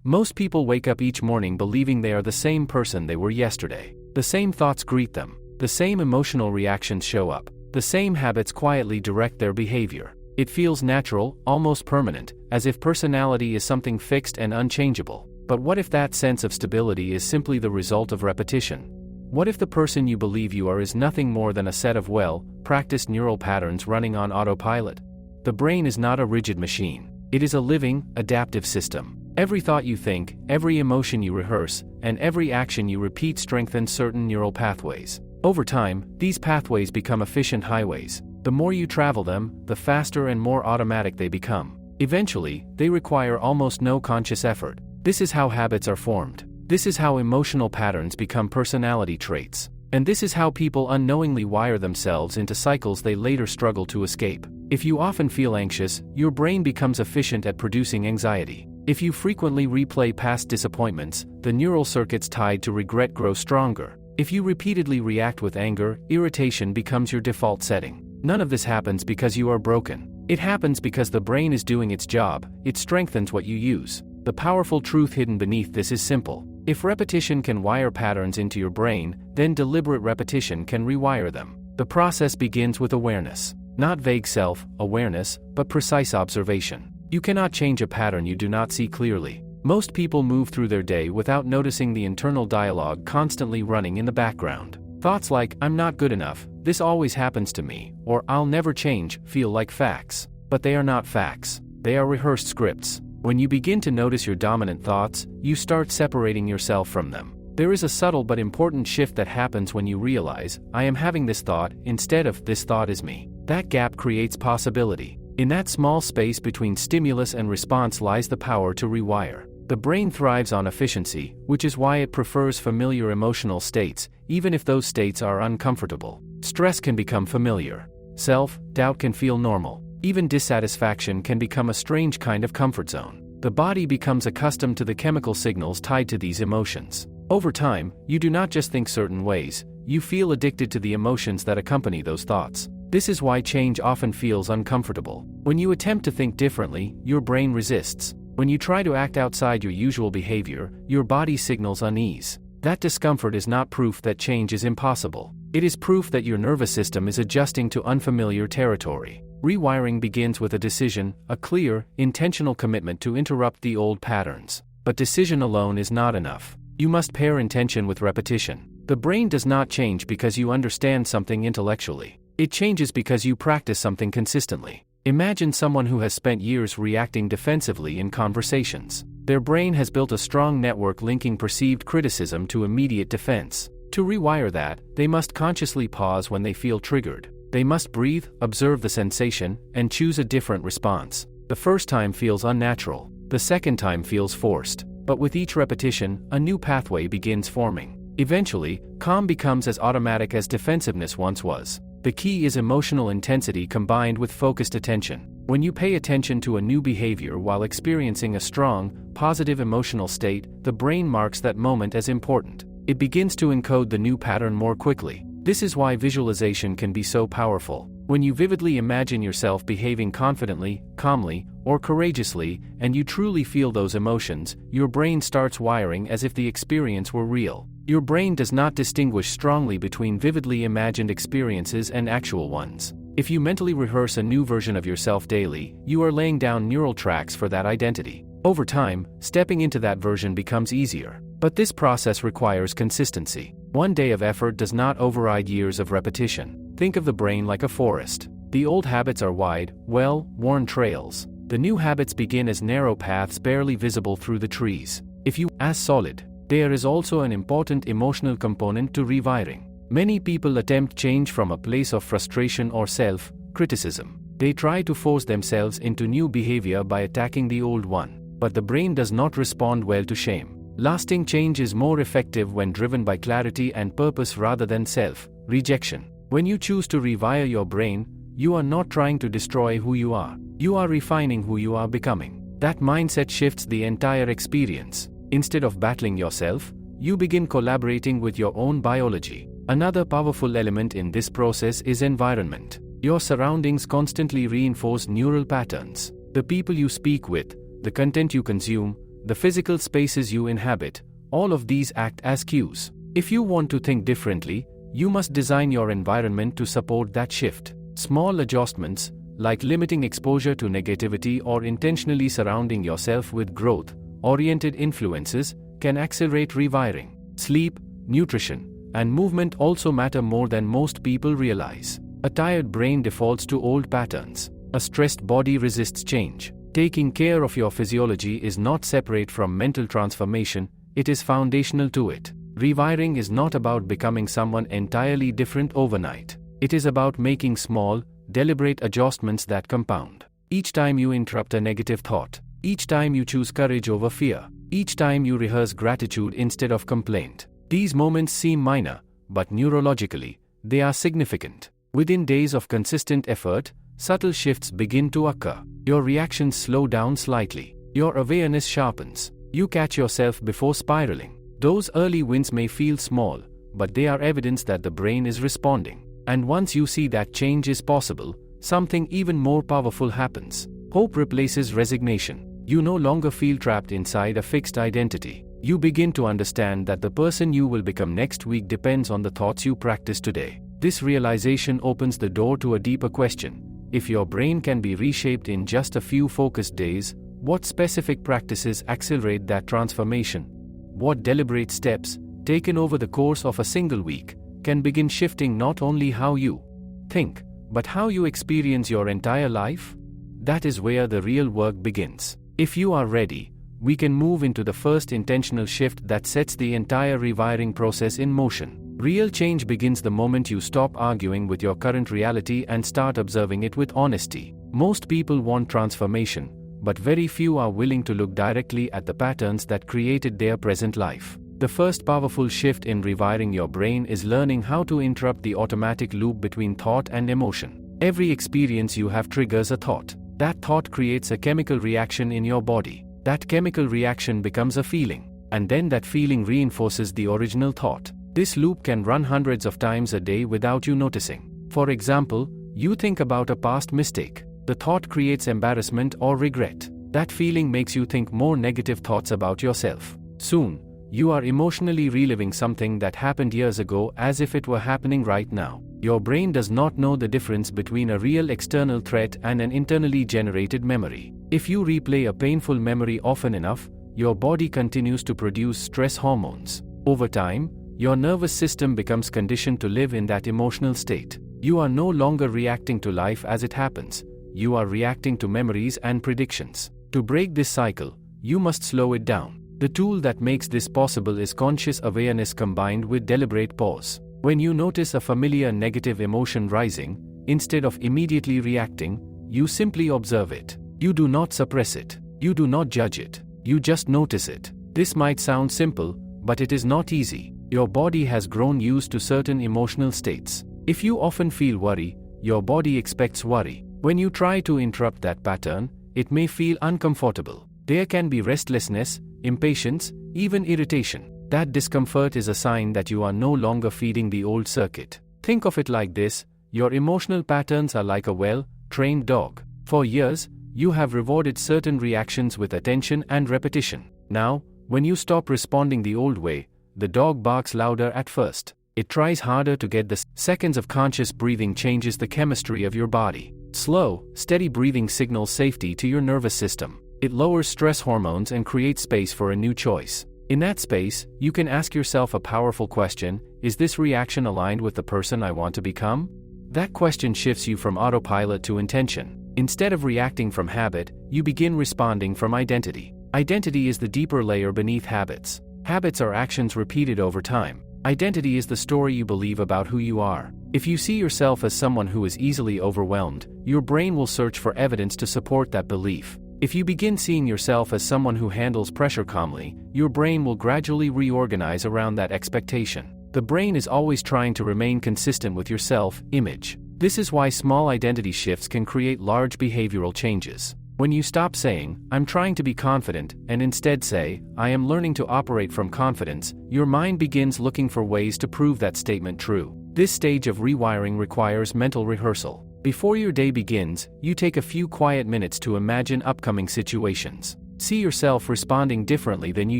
Most people wake up each morning believing they are the same person they were yesterday. The same thoughts greet them. The same emotional reactions show up. The same habits quietly direct their behavior. It feels natural, almost permanent, as if personality is something fixed and unchangeable. But what if that sense of stability is simply the result of repetition? What if the person you believe you are is nothing more than a set of well-practiced neural patterns running on autopilot? The brain is not a rigid machine. It is a living, adaptive system. Every thought you think, every emotion you rehearse, and every action you repeat strengthens certain neural pathways. Over time, these pathways become efficient highways. The more you travel them, the faster and more automatic they become. Eventually, they require almost no conscious effort. This is how habits are formed. This is how emotional patterns become personality traits. And this is how people unknowingly wire themselves into cycles they later struggle to escape. If you often feel anxious, your brain becomes efficient at producing anxiety. If you frequently replay past disappointments, the neural circuits tied to regret grow stronger. If you repeatedly react with anger, irritation becomes your default setting. None of this happens because you are broken. It happens because the brain is doing its job. It strengthens what you use. The powerful truth hidden beneath this is simple. If repetition can wire patterns into your brain, then deliberate repetition can rewire them. The process begins with awareness. Not vague self-awareness, but precise observation. You cannot change a pattern you do not see clearly. Most people move through their day without noticing the internal dialogue constantly running in the background. Thoughts like, "I'm not good enough, this always happens to me," or "I'll never change," feel like facts. But they are not facts. They are rehearsed scripts. When you begin to notice your dominant thoughts, you start separating yourself from them. There is a subtle but important shift that happens when you realize, "I am having this thought," instead of "this thought is me." That gap creates possibility. In that small space between stimulus and response lies the power to rewire. The brain thrives on efficiency, which is why it prefers familiar emotional states, even if those states are uncomfortable. Stress can become familiar. Self-doubt can feel normal. Even dissatisfaction can become a strange kind of comfort zone. The body becomes accustomed to the chemical signals tied to these emotions. Over time, you do not just think certain ways, you feel addicted to the emotions that accompany those thoughts. This is why change often feels uncomfortable. When you attempt to think differently, your brain resists. When you try to act outside your usual behavior, your body signals unease. That discomfort is not proof that change is impossible. It is proof that your nervous system is adjusting to unfamiliar territory. Rewiring begins with a decision, a clear, intentional commitment to interrupt the old patterns. But decision alone is not enough. You must pair intention with repetition. The brain does not change because you understand something intellectually. It changes because you practice something consistently. Imagine someone who has spent years reacting defensively in conversations. Their brain has built a strong network linking perceived criticism to immediate defense. To rewire that, they must consciously pause when they feel triggered. They must breathe, observe the sensation, and choose a different response. The first time feels unnatural. The second time feels forced. But with each repetition, a new pathway begins forming. Eventually, calm becomes as automatic as defensiveness once was. The key is emotional intensity combined with focused attention. When you pay attention to a new behavior while experiencing a strong, positive emotional state, the brain marks that moment as important. It begins to encode the new pattern more quickly. This is why visualization can be so powerful. When you vividly imagine yourself behaving confidently, calmly, or courageously, and you truly feel those emotions, your brain starts wiring as if the experience were real. Your brain does not distinguish strongly between vividly imagined experiences and actual ones. If you mentally rehearse a new version of yourself daily, you are laying down neural tracks for that identity. Over time, stepping into that version becomes easier. But this process requires consistency. One day of effort does not override years of repetition. Think of the brain like a forest. The old habits are wide, well-worn trails. The new habits begin as narrow paths barely visible through the trees. If you as solid, there is also an important emotional component to rewiring. Many people attempt change from a place of frustration or self-criticism. They try to force themselves into new behavior by attacking the old one. But the brain does not respond well to shame. Lasting change is more effective when driven by clarity and purpose rather than self-rejection. When you choose to rewire your brain, you are not trying to destroy who you are. You are refining who you are becoming. That mindset shifts the entire experience. Instead of battling yourself, you begin collaborating with your own biology. Another powerful element in this process is environment. Your surroundings constantly reinforce neural patterns. The people you speak with, the content you consume, the physical spaces you inhabit, all of these act as cues. If you want to think differently, you must design your environment to support that shift. Small adjustments, like limiting exposure to negativity or intentionally surrounding yourself with growth-oriented influences, can accelerate rewiring. Sleep, nutrition, and movement also matter more than most people realize. A tired brain defaults to old patterns. A stressed body resists change. Taking care of your physiology is not separate from mental transformation, it is foundational to it. Rewiring is not about becoming someone entirely different overnight. It is about making small, deliberate adjustments that compound. Each time you interrupt a negative thought, each time you choose courage over fear, each time you rehearse gratitude instead of complaint. These moments seem minor, but neurologically, they are significant. Within days of consistent effort, subtle shifts begin to occur. Your reactions slow down slightly. Your awareness sharpens. You catch yourself before spiraling. Those early wins may feel small, but they are evidence that the brain is responding. And once you see that change is possible, something even more powerful happens. Hope replaces resignation. You no longer feel trapped inside a fixed identity. You begin to understand that the person you will become next week depends on the thoughts you practice today. This realization opens the door to a deeper question. If your brain can be reshaped in just a few focused days, what specific practices accelerate that transformation? What deliberate steps, taken over the course of a single week, can begin shifting not only how you think, but how you experience your entire life? That is where the real work begins. If you are ready, we can move into the first intentional shift that sets the entire rewiring process in motion. Real change begins the moment you stop arguing with your current reality and start observing it with honesty. Most people want transformation, but very few are willing to look directly at the patterns that created their present life. The first powerful shift in rewiring your brain is learning how to interrupt the automatic loop between thought and emotion. Every experience you have triggers a thought. That thought creates a chemical reaction in your body. That chemical reaction becomes a feeling, and then that feeling reinforces the original thought. This loop can run hundreds of times a day without you noticing. For example, you think about a past mistake. The thought creates embarrassment or regret. That feeling makes you think more negative thoughts about yourself. Soon, you are emotionally reliving something that happened years ago as if it were happening right now. Your brain does not know the difference between a real external threat and an internally generated memory. If you replay a painful memory often enough, your body continues to produce stress hormones. Over time, your nervous system becomes conditioned to live in that emotional state. You are no longer reacting to life as it happens. You are reacting to memories and predictions. To break this cycle, you must slow it down. The tool that makes this possible is conscious awareness combined with deliberate pause. When you notice a familiar negative emotion rising, instead of immediately reacting, you simply observe it. You do not suppress it. You do not judge it. You just notice it. This might sound simple, but it is not easy. Your body has grown used to certain emotional states. If you often feel worry, your body expects worry. When you try to interrupt that pattern, it may feel uncomfortable. There can be restlessness, impatience, even irritation. That discomfort is a sign that you are no longer feeding the old circuit. Think of it like this: your emotional patterns are like a well-trained dog. For years, you have rewarded certain reactions with attention and repetition. Now, when you stop responding the old way, the dog barks louder at first. It tries harder to get the seconds of conscious breathing changes the chemistry of your body. Slow, steady breathing signals safety to your nervous system. It lowers stress hormones and creates space for a new choice. In that space, you can ask yourself a powerful question: is this reaction aligned with the person I want to become? That question shifts you from autopilot to intention. Instead of reacting from habit, you begin responding from identity. Identity is the deeper layer beneath habits. Habits are actions repeated over time. Identity is the story you believe about who you are. If you see yourself as someone who is easily overwhelmed, your brain will search for evidence to support that belief. If you begin seeing yourself as someone who handles pressure calmly, your brain will gradually reorganize around that expectation. The brain is always trying to remain consistent with your self-image. This is why small identity shifts can create large behavioral changes. When you stop saying, "I'm trying to be confident," and instead say, "I am learning to operate from confidence," your mind begins looking for ways to prove that statement true. This stage of rewiring requires mental rehearsal. Before your day begins, you take a few quiet minutes to imagine upcoming situations. See yourself responding differently than you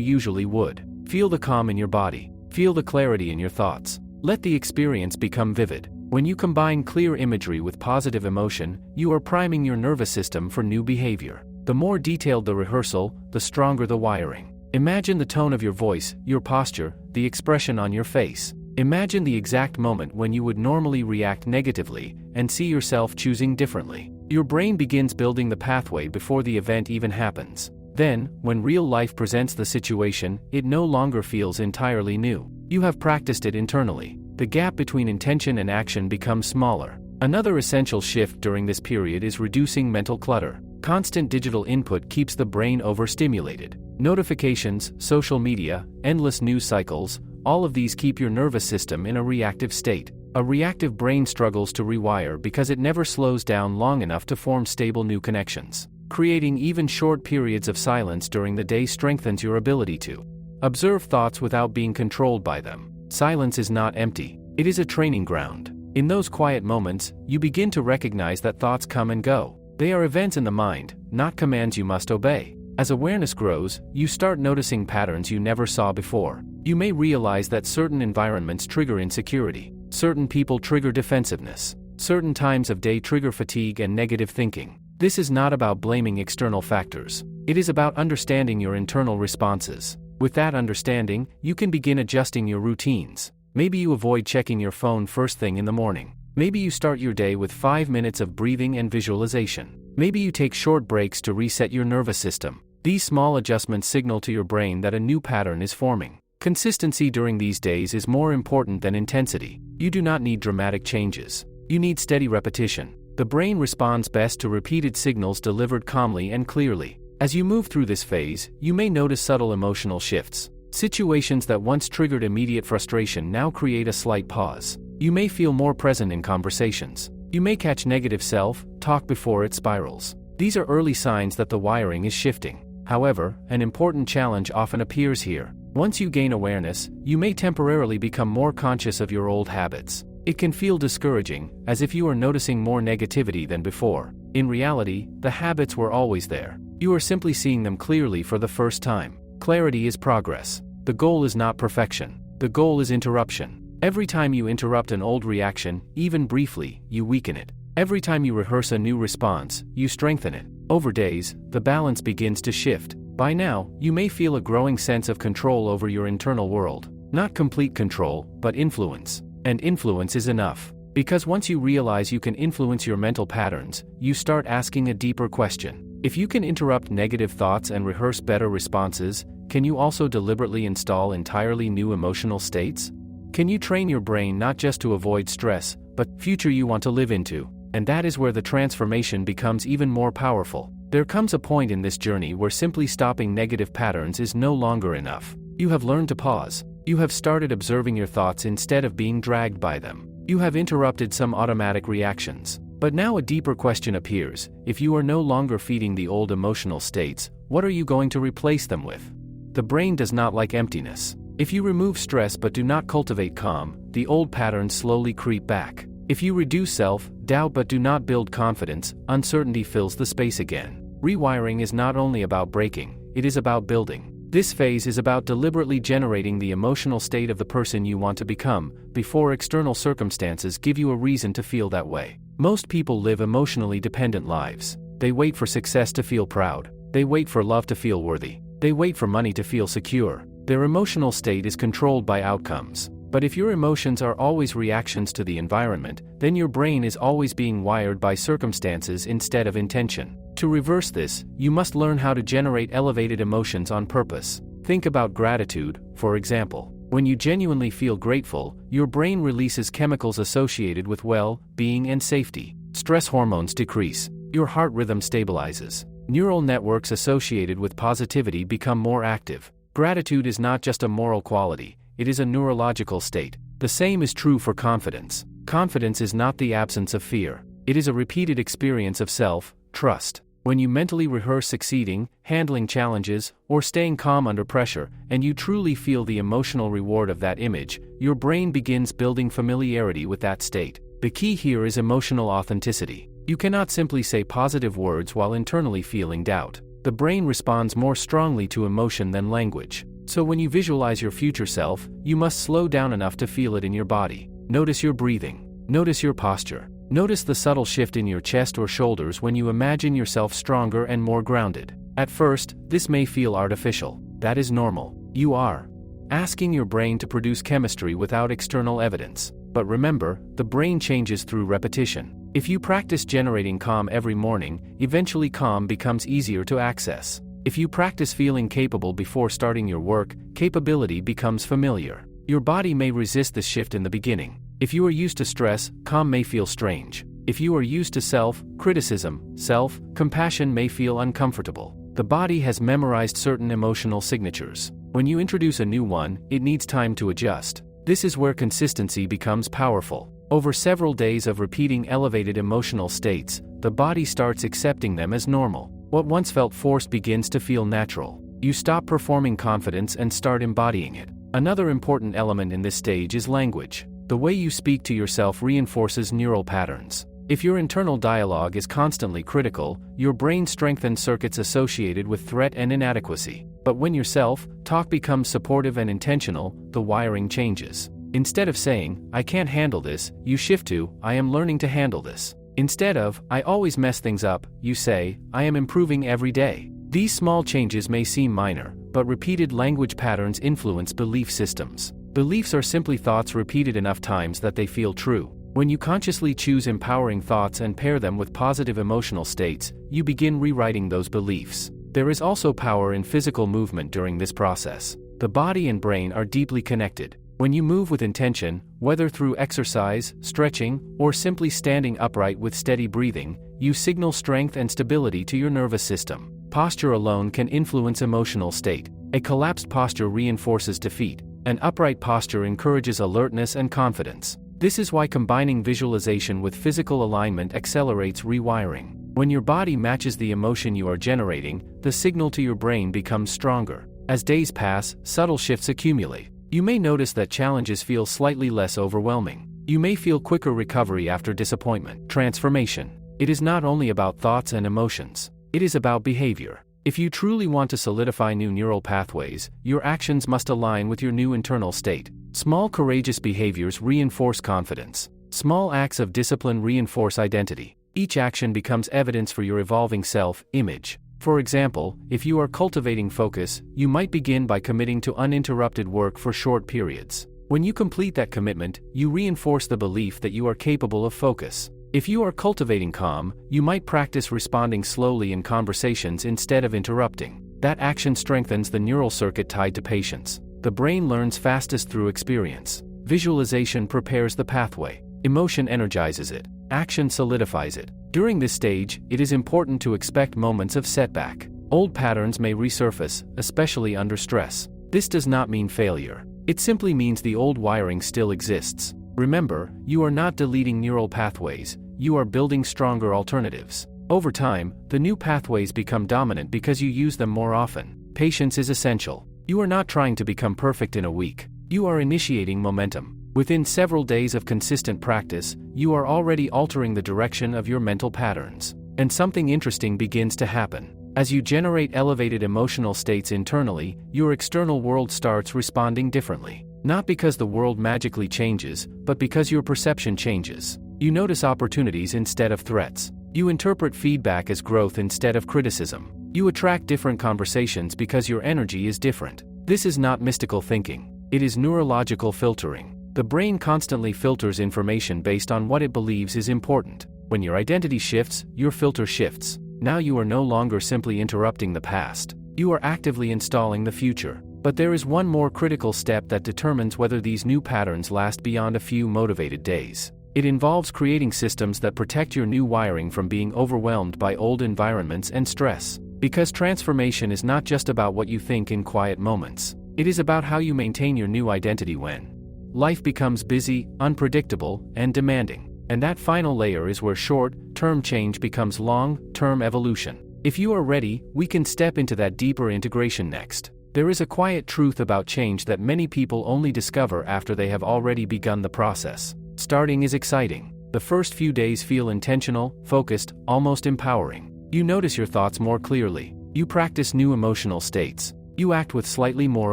usually would. Feel the calm in your body. Feel the clarity in your thoughts. Let the experience become vivid. When you combine clear imagery with positive emotion, you are priming your nervous system for new behavior. The more detailed the rehearsal, the stronger the wiring. Imagine the tone of your voice, your posture, the expression on your face. Imagine the exact moment when you would normally react negatively, and see yourself choosing differently. Your brain begins building the pathway before the event even happens. Then, when real life presents the situation, it no longer feels entirely new. You have practiced it internally. The gap between intention and action becomes smaller. Another essential shift during this period is reducing mental clutter. Constant digital input keeps the brain overstimulated. Notifications, social media, endless news cycles, all of these keep your nervous system in a reactive state. A reactive brain struggles to rewire because it never slows down long enough to form stable new connections. Creating even short periods of silence during the day strengthens your ability to observe thoughts without being controlled by them. Silence is not empty. It is a training ground. In those quiet moments, you begin to recognize that thoughts come and go. They are events in the mind, not commands you must obey. As awareness grows, you start noticing patterns you never saw before. You may realize that certain environments trigger insecurity. Certain people trigger defensiveness. Certain times of day trigger fatigue and negative thinking. This is not about blaming external factors. It is about understanding your internal responses. With that understanding, you can begin adjusting your routines. Maybe you avoid checking your phone first thing in the morning. Maybe you start your day with 5 minutes of breathing and visualization. Maybe you take short breaks to reset your nervous system. These small adjustments signal to your brain that a new pattern is forming. Consistency during these days is more important than intensity. You do not need dramatic changes. You need steady repetition. The brain responds best to repeated signals delivered calmly and clearly. As you move through this phase, you may notice subtle emotional shifts. Situations that once triggered immediate frustration now create a slight pause. You may feel more present in conversations. You may catch negative self-talk before it spirals. These are early signs that the wiring is shifting. However, an important challenge often appears here. Once you gain awareness, you may temporarily become more conscious of your old habits. It can feel discouraging, as if you are noticing more negativity than before. In reality, the habits were always there. You are simply seeing them clearly for the first time. Clarity is progress. The goal is not perfection. The goal is interruption. Every time you interrupt an old reaction, even briefly, you weaken it. Every time you rehearse a new response, you strengthen it. Over days, the balance begins to shift. By now, you may feel a growing sense of control over your internal world. Not complete control, but influence. And influence is enough. Because once you realize you can influence your mental patterns, you start asking a deeper question. If you can interrupt negative thoughts and rehearse better responses, can you also deliberately install entirely new emotional states? Can you train your brain not just to avoid stress, but future you want to live into? And that is where the transformation becomes even more powerful. There comes a point in this journey where simply stopping negative patterns is no longer enough. You have learned to pause. You have started observing your thoughts instead of being dragged by them. You have interrupted some automatic reactions. But now a deeper question appears. If you are no longer feeding the old emotional states, what are you going to replace them with? The brain does not like emptiness. If you remove stress but do not cultivate calm, the old patterns slowly creep back. If you reduce self-doubt but do not build confidence, uncertainty fills the space again. Rewiring is not only about breaking, it is about building. This phase is about deliberately generating the emotional state of the person you want to become, before external circumstances give you a reason to feel that way. Most people live emotionally dependent lives. They wait for success to feel proud. They wait for love to feel worthy. They wait for money to feel secure. Their emotional state is controlled by outcomes. But if your emotions are always reactions to the environment, then your brain is always being wired by circumstances instead of intention. To reverse this, you must learn how to generate elevated emotions on purpose. Think about gratitude, for example. When you genuinely feel grateful, your brain releases chemicals associated with well-being and safety. Stress hormones decrease. Your heart rhythm stabilizes. Neural networks associated with positivity become more active. Gratitude is not just a moral quality, it is a neurological state. The same is true for confidence. Confidence is not the absence of fear. It is a repeated experience of self-trust. When you mentally rehearse succeeding, handling challenges, or staying calm under pressure, and you truly feel the emotional reward of that image, your brain begins building familiarity with that state. The key here is emotional authenticity. You cannot simply say positive words while internally feeling doubt. The brain responds more strongly to emotion than language. So when you visualize your future self, you must slow down enough to feel it in your body. Notice your breathing. Notice your posture. Notice the subtle shift in your chest or shoulders when you imagine yourself stronger and more grounded. At first, this may feel artificial. That is normal. You are asking your brain to produce chemistry without external evidence. But remember, the brain changes through repetition. If you practice generating calm every morning, eventually calm becomes easier to access. If you practice feeling capable before starting your work, capability becomes familiar. Your body may resist this shift in the beginning. If you are used to stress, calm may feel strange. If you are used to self-criticism, self-compassion may feel uncomfortable. The body has memorized certain emotional signatures. When you introduce a new one, it needs time to adjust. This is where consistency becomes powerful. Over several days of repeating elevated emotional states, the body starts accepting them as normal. What once felt forced begins to feel natural. You stop performing confidence and start embodying it. Another important element in this stage is language. The way you speak to yourself reinforces neural patterns. If your internal dialogue is constantly critical, your brain strengthens circuits associated with threat and inadequacy. But when your self-talk becomes supportive and intentional, the wiring changes. Instead of saying, "I can't handle this," you shift to, "I am learning to handle this." Instead of, "I always mess things up," you say, "I am improving every day." These small changes may seem minor, but repeated language patterns influence belief systems. Beliefs are simply thoughts repeated enough times that they feel true. When you consciously choose empowering thoughts and pair them with positive emotional states, you begin rewriting those beliefs. There is also power in physical movement during this process. The body and brain are deeply connected. When you move with intention, whether through exercise, stretching, or simply standing upright with steady breathing, you signal strength and stability to your nervous system. Posture alone can influence emotional state. A collapsed posture reinforces defeat. An upright posture encourages alertness and confidence. This is why combining visualization with physical alignment accelerates rewiring. When your body matches the emotion you are generating, the signal to your brain becomes stronger. As days pass, subtle shifts accumulate. You may notice that challenges feel slightly less overwhelming. You may feel quicker recovery after disappointment. Transformation. It is not only about thoughts and emotions. It is about behavior. If you truly want to solidify new neural pathways, your actions must align with your new internal state. Small courageous behaviors reinforce confidence. Small acts of discipline reinforce identity. Each action becomes evidence for your evolving self-image. For example, if you are cultivating focus, you might begin by committing to uninterrupted work for short periods. When you complete that commitment, you reinforce the belief that you are capable of focus. If you are cultivating calm, you might practice responding slowly in conversations instead of interrupting. That action strengthens the neural circuit tied to patience. The brain learns fastest through experience. Visualization prepares the pathway. Emotion energizes it. Action solidifies it. During this stage, it is important to expect moments of setback. Old patterns may resurface, especially under stress. This does not mean failure. It simply means the old wiring still exists. Remember, you are not deleting neural pathways, you are building stronger alternatives. Over time, the new pathways become dominant because you use them more often. Patience is essential. You are not trying to become perfect in a week. You are initiating momentum. Within several days of consistent practice, you are already altering the direction of your mental patterns. And something interesting begins to happen. As you generate elevated emotional states internally, your external world starts responding differently. Not because the world magically changes, but because your perception changes. You notice opportunities instead of threats. You interpret feedback as growth instead of criticism. You attract different conversations because your energy is different. This is not mystical thinking. It is neurological filtering. The brain constantly filters information based on what it believes is important. When your identity shifts, your filter shifts. Now you are no longer simply interrupting the past. You are actively installing the future. But there is one more critical step that determines whether these new patterns last beyond a few motivated days. It involves creating systems that protect your new wiring from being overwhelmed by old environments and stress. Because transformation is not just about what you think in quiet moments. It is about how you maintain your new identity when life becomes busy, unpredictable, and demanding. And that final layer is where short-term change becomes long-term evolution. If you are ready, we can step into that deeper integration next. There is a quiet truth about change that many people only discover after they have already begun the process. Starting is exciting. The first few days feel intentional, focused, almost empowering. You notice your thoughts more clearly. You practice new emotional states. You act with slightly more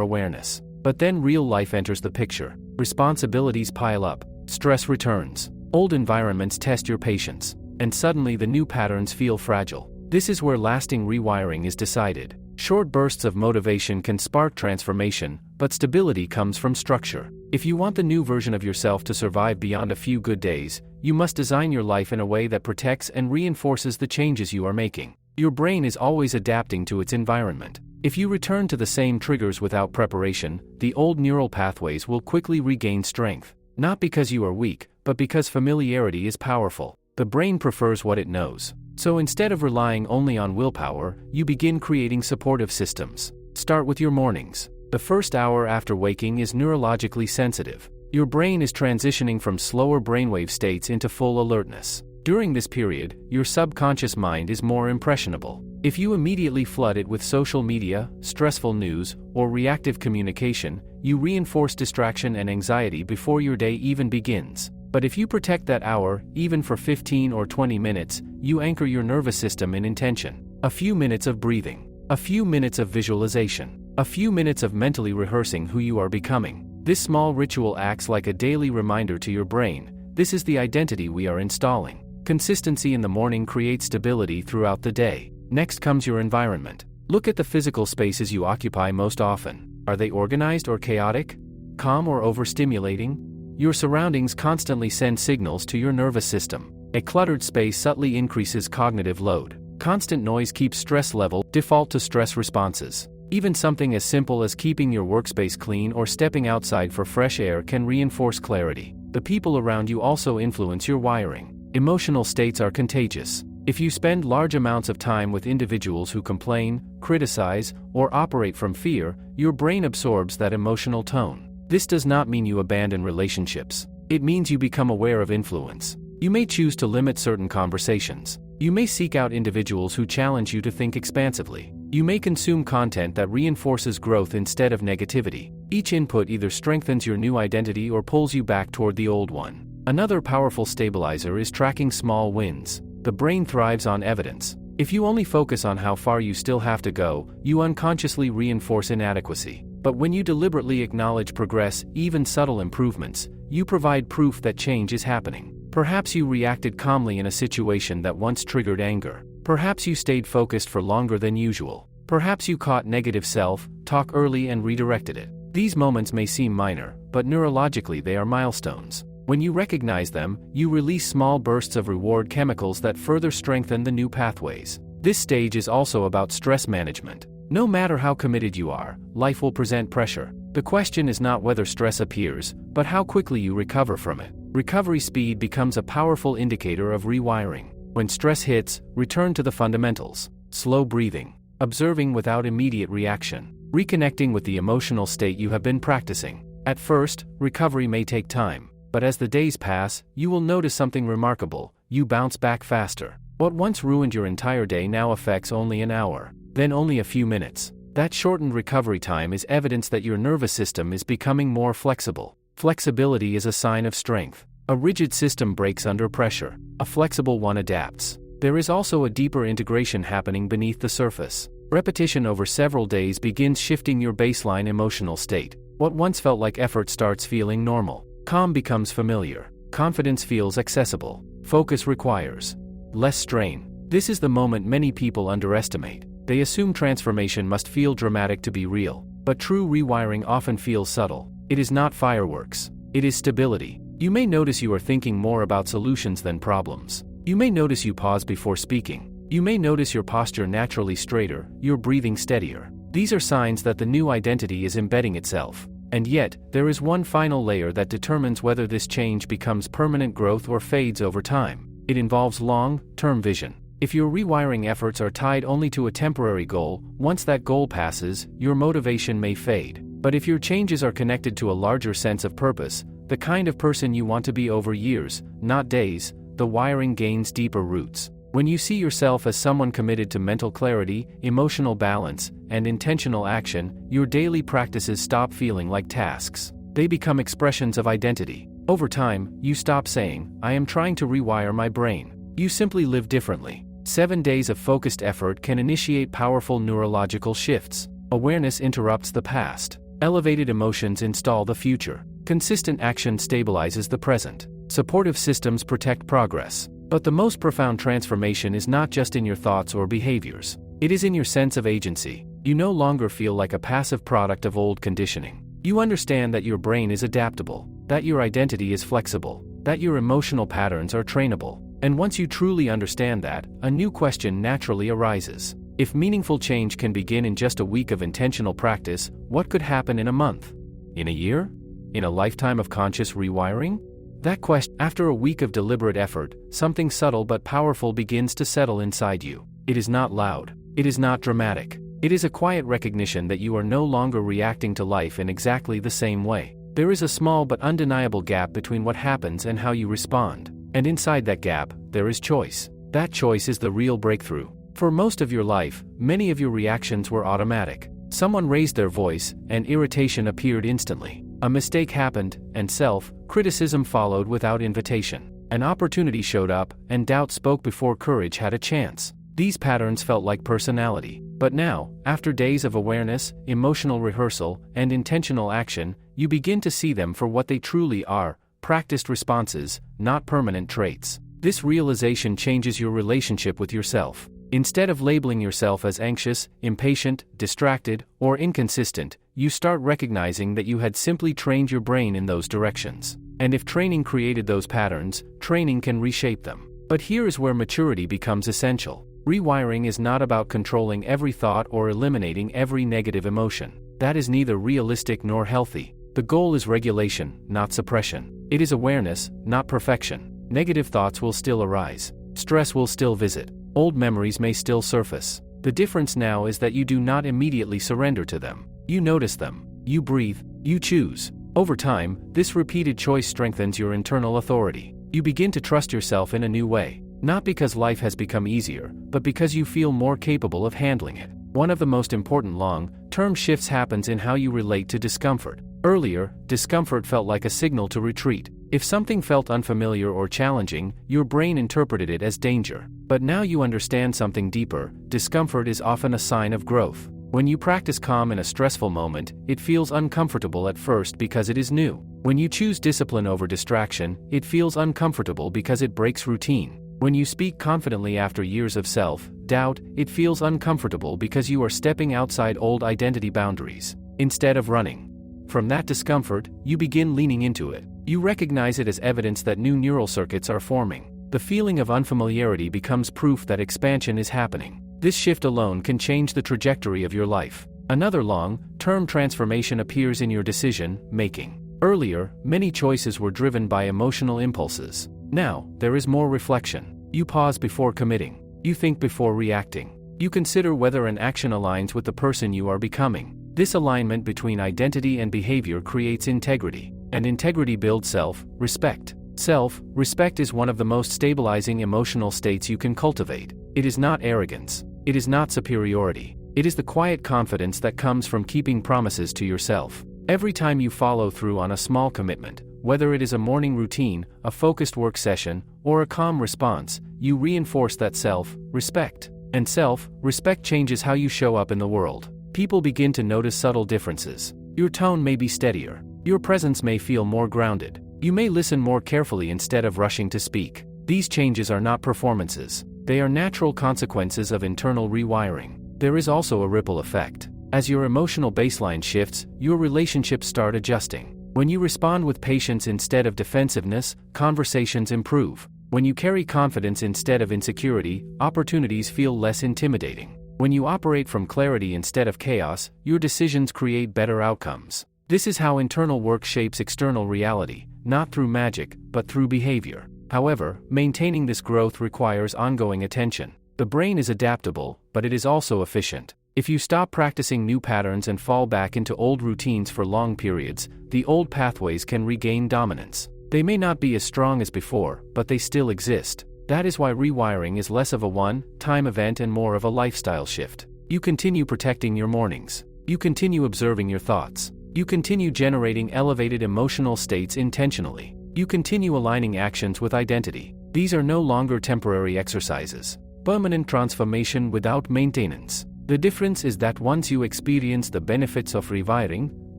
awareness. But then real life enters the picture. Responsibilities pile up. Stress returns. Old environments test your patience. And suddenly the new patterns feel fragile. This is where lasting rewiring is decided. Short bursts of motivation can spark transformation, but stability comes from structure. If you want the new version of yourself to survive beyond a few good days, you must design your life in a way that protects and reinforces the changes you are making. Your brain is always adapting to its environment. If you return to the same triggers without preparation, the old neural pathways will quickly regain strength. Not because you are weak, but because familiarity is powerful. The brain prefers what it knows. So instead of relying only on willpower, you begin creating supportive systems. Start with your mornings. The first hour after waking is neurologically sensitive. Your brain is transitioning from slower brainwave states into full alertness. During this period, your subconscious mind is more impressionable. If you immediately flood it with social media, stressful news, or reactive communication, you reinforce distraction and anxiety before your day even begins. But if you protect that hour, even for 15 or 20 minutes, you anchor your nervous system in intention. A few minutes of breathing. A few minutes of visualization. A few minutes of mentally rehearsing who you are becoming. This small ritual acts like a daily reminder to your brain. This is the identity we are installing. Consistency in the morning creates stability throughout the day. Next comes your environment. Look at the physical spaces you occupy most often. Are they organized or chaotic? Calm or overstimulating? Your surroundings constantly send signals to your nervous system. A cluttered space subtly increases cognitive load. Constant noise keeps stress level default to stress responses. Even something as simple as keeping your workspace clean or stepping outside for fresh air can reinforce clarity. The people around you also influence your wiring. Emotional states are contagious. If you spend large amounts of time with individuals who complain, criticize, or operate from fear, your brain absorbs that emotional tone. This does not mean you abandon relationships. It means you become aware of influence. You may choose to limit certain conversations. You may seek out individuals who challenge you to think expansively. You may consume content that reinforces growth instead of negativity. Each input either strengthens your new identity or pulls you back toward the old one. Another powerful stabilizer is tracking small wins. The brain thrives on evidence. If you only focus on how far you still have to go, you unconsciously reinforce inadequacy. But when you deliberately acknowledge progress, even subtle improvements, you provide proof that change is happening. Perhaps you reacted calmly in a situation that once triggered anger. Perhaps you stayed focused for longer than usual. Perhaps you caught negative self-talk early and redirected it. These moments may seem minor, but neurologically they are milestones. When you recognize them, you release small bursts of reward chemicals that further strengthen the new pathways. This stage is also about stress management. No matter how committed you are, life will present pressure. The question is not whether stress appears, but how quickly you recover from it. Recovery speed becomes a powerful indicator of rewiring. When stress hits, return to the fundamentals. Slow breathing. Observing without immediate reaction. Reconnecting with the emotional state you have been practicing. At first, recovery may take time, but as the days pass, you will notice something remarkable. You bounce back faster. What once ruined your entire day now affects only an hour. Then only a few minutes. That shortened recovery time is evidence that your nervous system is becoming more flexible. Flexibility is a sign of strength. A rigid system breaks under pressure. A flexible one adapts. There is also a deeper integration happening beneath the surface. Repetition over several days begins shifting your baseline emotional state. What once felt like effort starts feeling normal. Calm becomes familiar. Confidence feels accessible. Focus requires less strain. This is the moment many people underestimate. They assume transformation must feel dramatic to be real, but true rewiring often feels subtle. It is not fireworks. It is stability. You may notice you are thinking more about solutions than problems. You may notice you pause before speaking. You may notice your posture naturally straighter, your breathing steadier. These are signs that the new identity is embedding itself. And yet, there is one final layer that determines whether this change becomes permanent growth or fades over time. It involves long-term vision. If your rewiring efforts are tied only to a temporary goal, once that goal passes, your motivation may fade. But if your changes are connected to a larger sense of purpose, the kind of person you want to be over years, not days, the wiring gains deeper roots. When you see yourself as someone committed to mental clarity, emotional balance, and intentional action, your daily practices stop feeling like tasks. They become expressions of identity. Over time, you stop saying, "I am trying to rewire my brain." You simply live differently. 7 days of focused effort can initiate powerful neurological shifts. Awareness interrupts the past. Elevated emotions install the future. Consistent action stabilizes the present. Supportive systems protect progress. But the most profound transformation is not just in your thoughts or behaviors. It is in your sense of agency. You no longer feel like a passive product of old conditioning. You understand that your brain is adaptable, that your identity is flexible, that your emotional patterns are trainable. And once you truly understand that, a new question naturally arises. If meaningful change can begin in just a week of intentional practice, what could happen in a month? In a year? In a lifetime of conscious rewiring? That question, after a week of deliberate effort, something subtle but powerful begins to settle inside you. It is not loud. It is not dramatic. It is a quiet recognition that you are no longer reacting to life in exactly the same way. There is a small but undeniable gap between what happens and how you respond. And inside that gap, there is choice. That choice is the real breakthrough. For most of your life, many of your reactions were automatic. Someone raised their voice, and irritation appeared instantly. A mistake happened, and self-criticism followed without invitation. An opportunity showed up, and doubt spoke before courage had a chance. These patterns felt like personality. But now, after days of awareness, emotional rehearsal, and intentional action, you begin to see them for what they truly are: practiced responses, not permanent traits. This realization changes your relationship with yourself. Instead of labeling yourself as anxious, impatient, distracted, or inconsistent, you start recognizing that you had simply trained your brain in those directions. And if training created those patterns, training can reshape them. But here is where maturity becomes essential. Rewiring is not about controlling every thought or eliminating every negative emotion. That is neither realistic nor healthy. The goal is regulation, not suppression. It is awareness, not perfection. Negative thoughts will still arise. Stress will still visit. Old memories may still surface. The difference now is that you do not immediately surrender to them. You notice them. You breathe. You choose. Over time, this repeated choice strengthens your internal authority. You begin to trust yourself in a new way. Not because life has become easier, but because you feel more capable of handling it. One of the most important long-term shifts happens in how you relate to discomfort. Earlier, discomfort felt like a signal to retreat. If something felt unfamiliar or challenging, your brain interpreted it as danger. But now you understand something deeper. Discomfort is often a sign of growth. When you practice calm in a stressful moment, it feels uncomfortable at first because it is new. When you choose discipline over distraction, it feels uncomfortable because it breaks routine. When you speak confidently after years of self-doubt, it feels uncomfortable because you are stepping outside old identity boundaries. Instead of running from that discomfort, you begin leaning into it. You recognize it as evidence that new neural circuits are forming. The feeling of unfamiliarity becomes proof that expansion is happening. This shift alone can change the trajectory of your life. Another long-term transformation appears in your decision-making. Earlier, many choices were driven by emotional impulses. Now, there is more reflection. You pause before committing. You think before reacting. You consider whether an action aligns with the person you are becoming. This alignment between identity and behavior creates integrity, and integrity builds self-respect. Self-respect is one of the most stabilizing emotional states you can cultivate. It is not arrogance. It is not superiority. It is the quiet confidence that comes from keeping promises to yourself. Every time you follow through on a small commitment, whether it is a morning routine, a focused work session, or a calm response, you reinforce that self-respect. And self-respect changes how you show up in the world. People begin to notice subtle differences. Your tone may be steadier. Your presence may feel more grounded. You may listen more carefully instead of rushing to speak. These changes are not performances. They are natural consequences of internal rewiring. There is also a ripple effect. As your emotional baseline shifts, your relationships start adjusting. When you respond with patience instead of defensiveness, conversations improve. When you carry confidence instead of insecurity, opportunities feel less intimidating. When you operate from clarity instead of chaos, your decisions create better outcomes. This is how internal work shapes external reality, not through magic, but through behavior. However, maintaining this growth requires ongoing attention. The brain is adaptable, but it is also efficient. If you stop practicing new patterns and fall back into old routines for long periods, the old pathways can regain dominance. They may not be as strong as before, but they still exist. That is why rewiring is less of a one-time event and more of a lifestyle shift. You continue protecting your mornings. You continue observing your thoughts. You continue generating elevated emotional states intentionally. You continue aligning actions with identity. These are no longer temporary exercises. permanent transformation without maintenance. The difference is that once you experience the benefits of rewiring,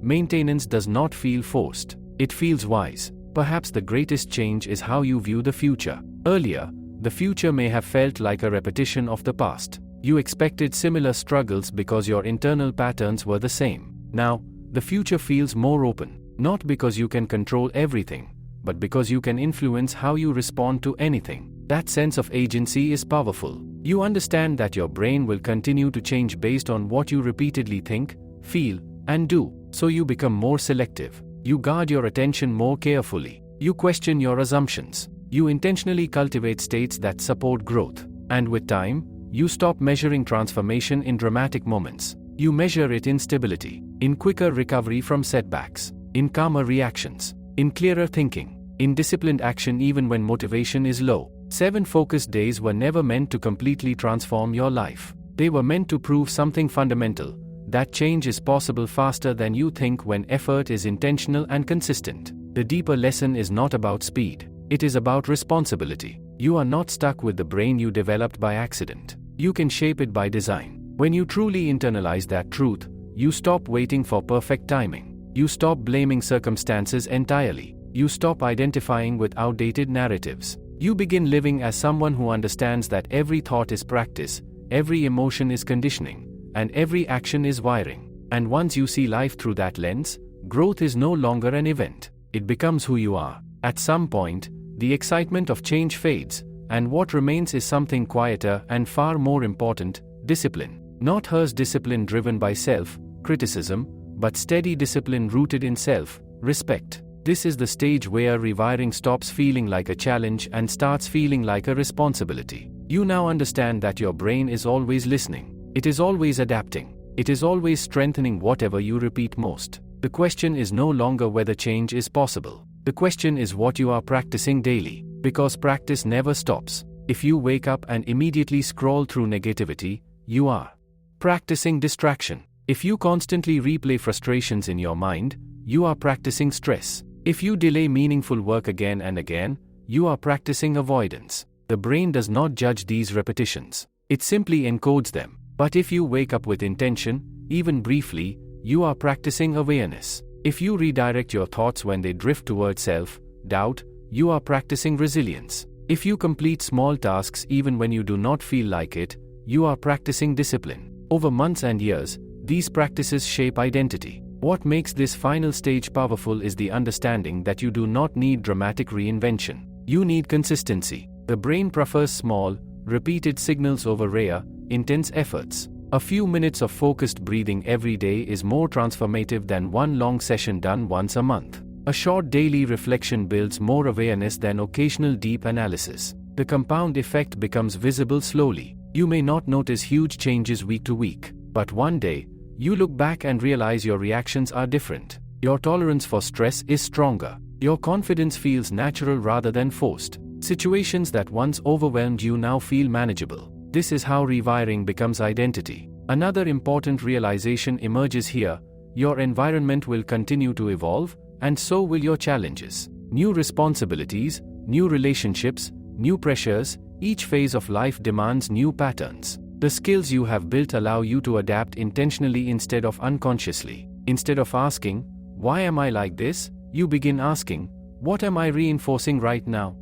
maintenance does not feel forced. It feels wise. Perhaps the greatest change is how you view the future. Earlier, the future may have felt like a repetition of the past. You expected similar struggles because your internal patterns were the same. Now, the future feels more open, not because you can control everything, but because you can influence how you respond to anything. That sense of agency is powerful. You understand that your brain will continue to change based on what you repeatedly think, feel, and do, so you become more selective. You guard your attention more carefully. You question your assumptions. You intentionally cultivate states that support growth. And with time, you stop measuring transformation in dramatic moments. You measure it in stability, in quicker recovery from setbacks, in calmer reactions, in clearer thinking, in disciplined action even when motivation is low. 7 focused days were never meant to completely transform your life. They were meant to prove something fundamental, that change is possible faster than you think when effort is intentional and consistent. The deeper lesson is not about speed. It is about responsibility. You are not stuck with the brain you developed by accident. You can shape it by design. When you truly internalize that truth, you stop waiting for perfect timing. You stop blaming circumstances entirely. You stop identifying with outdated narratives. You begin living as someone who understands that every thought is practice, every emotion is conditioning, and every action is wiring. And once you see life through that lens, growth is no longer an event. It becomes who you are. At some point, the excitement of change fades, and what remains is something quieter and far more important: discipline. Not hers discipline driven by self-criticism, but steady discipline rooted in self-respect. This is the stage where rewiring stops feeling like a challenge and starts feeling like a responsibility. You now understand that your brain is always listening. It is always adapting. It is always strengthening whatever you repeat most. The question is no longer whether change is possible. The question is what you are practicing daily, because practice never stops. If you wake up and immediately scroll through negativity, you are practicing distraction. If you constantly replay frustrations in your mind, you are practicing stress. If you delay meaningful work again and again, you are practicing avoidance. The brain does not judge these repetitions. It simply encodes them. But if you wake up with intention, even briefly, you are practicing awareness. If you redirect your thoughts when they drift toward self-doubt, you are practicing resilience. If you complete small tasks even when you do not feel like it, you are practicing discipline. Over months and years, these practices shape identity. What makes this final stage powerful is the understanding that you do not need dramatic reinvention. You need consistency. The brain prefers small, repeated signals over rare, intense efforts. A few minutes of focused breathing every day is more transformative than one long session done once a month. A short daily reflection builds more awareness than occasional deep analysis. The compound effect becomes visible slowly. You may not notice huge changes week to week, but one day, you look back and realize your reactions are different. Your tolerance for stress is stronger. Your confidence feels natural rather than forced. Situations that once overwhelmed you now feel manageable. This is how rewiring becomes identity. Another important realization emerges here: your environment will continue to evolve, and so will your challenges. New responsibilities, new relationships, new pressures, each phase of life demands new patterns. The skills you have built allow you to adapt intentionally instead of unconsciously. Instead of asking, "Why am I like this?" you begin asking, "What am I reinforcing right now?"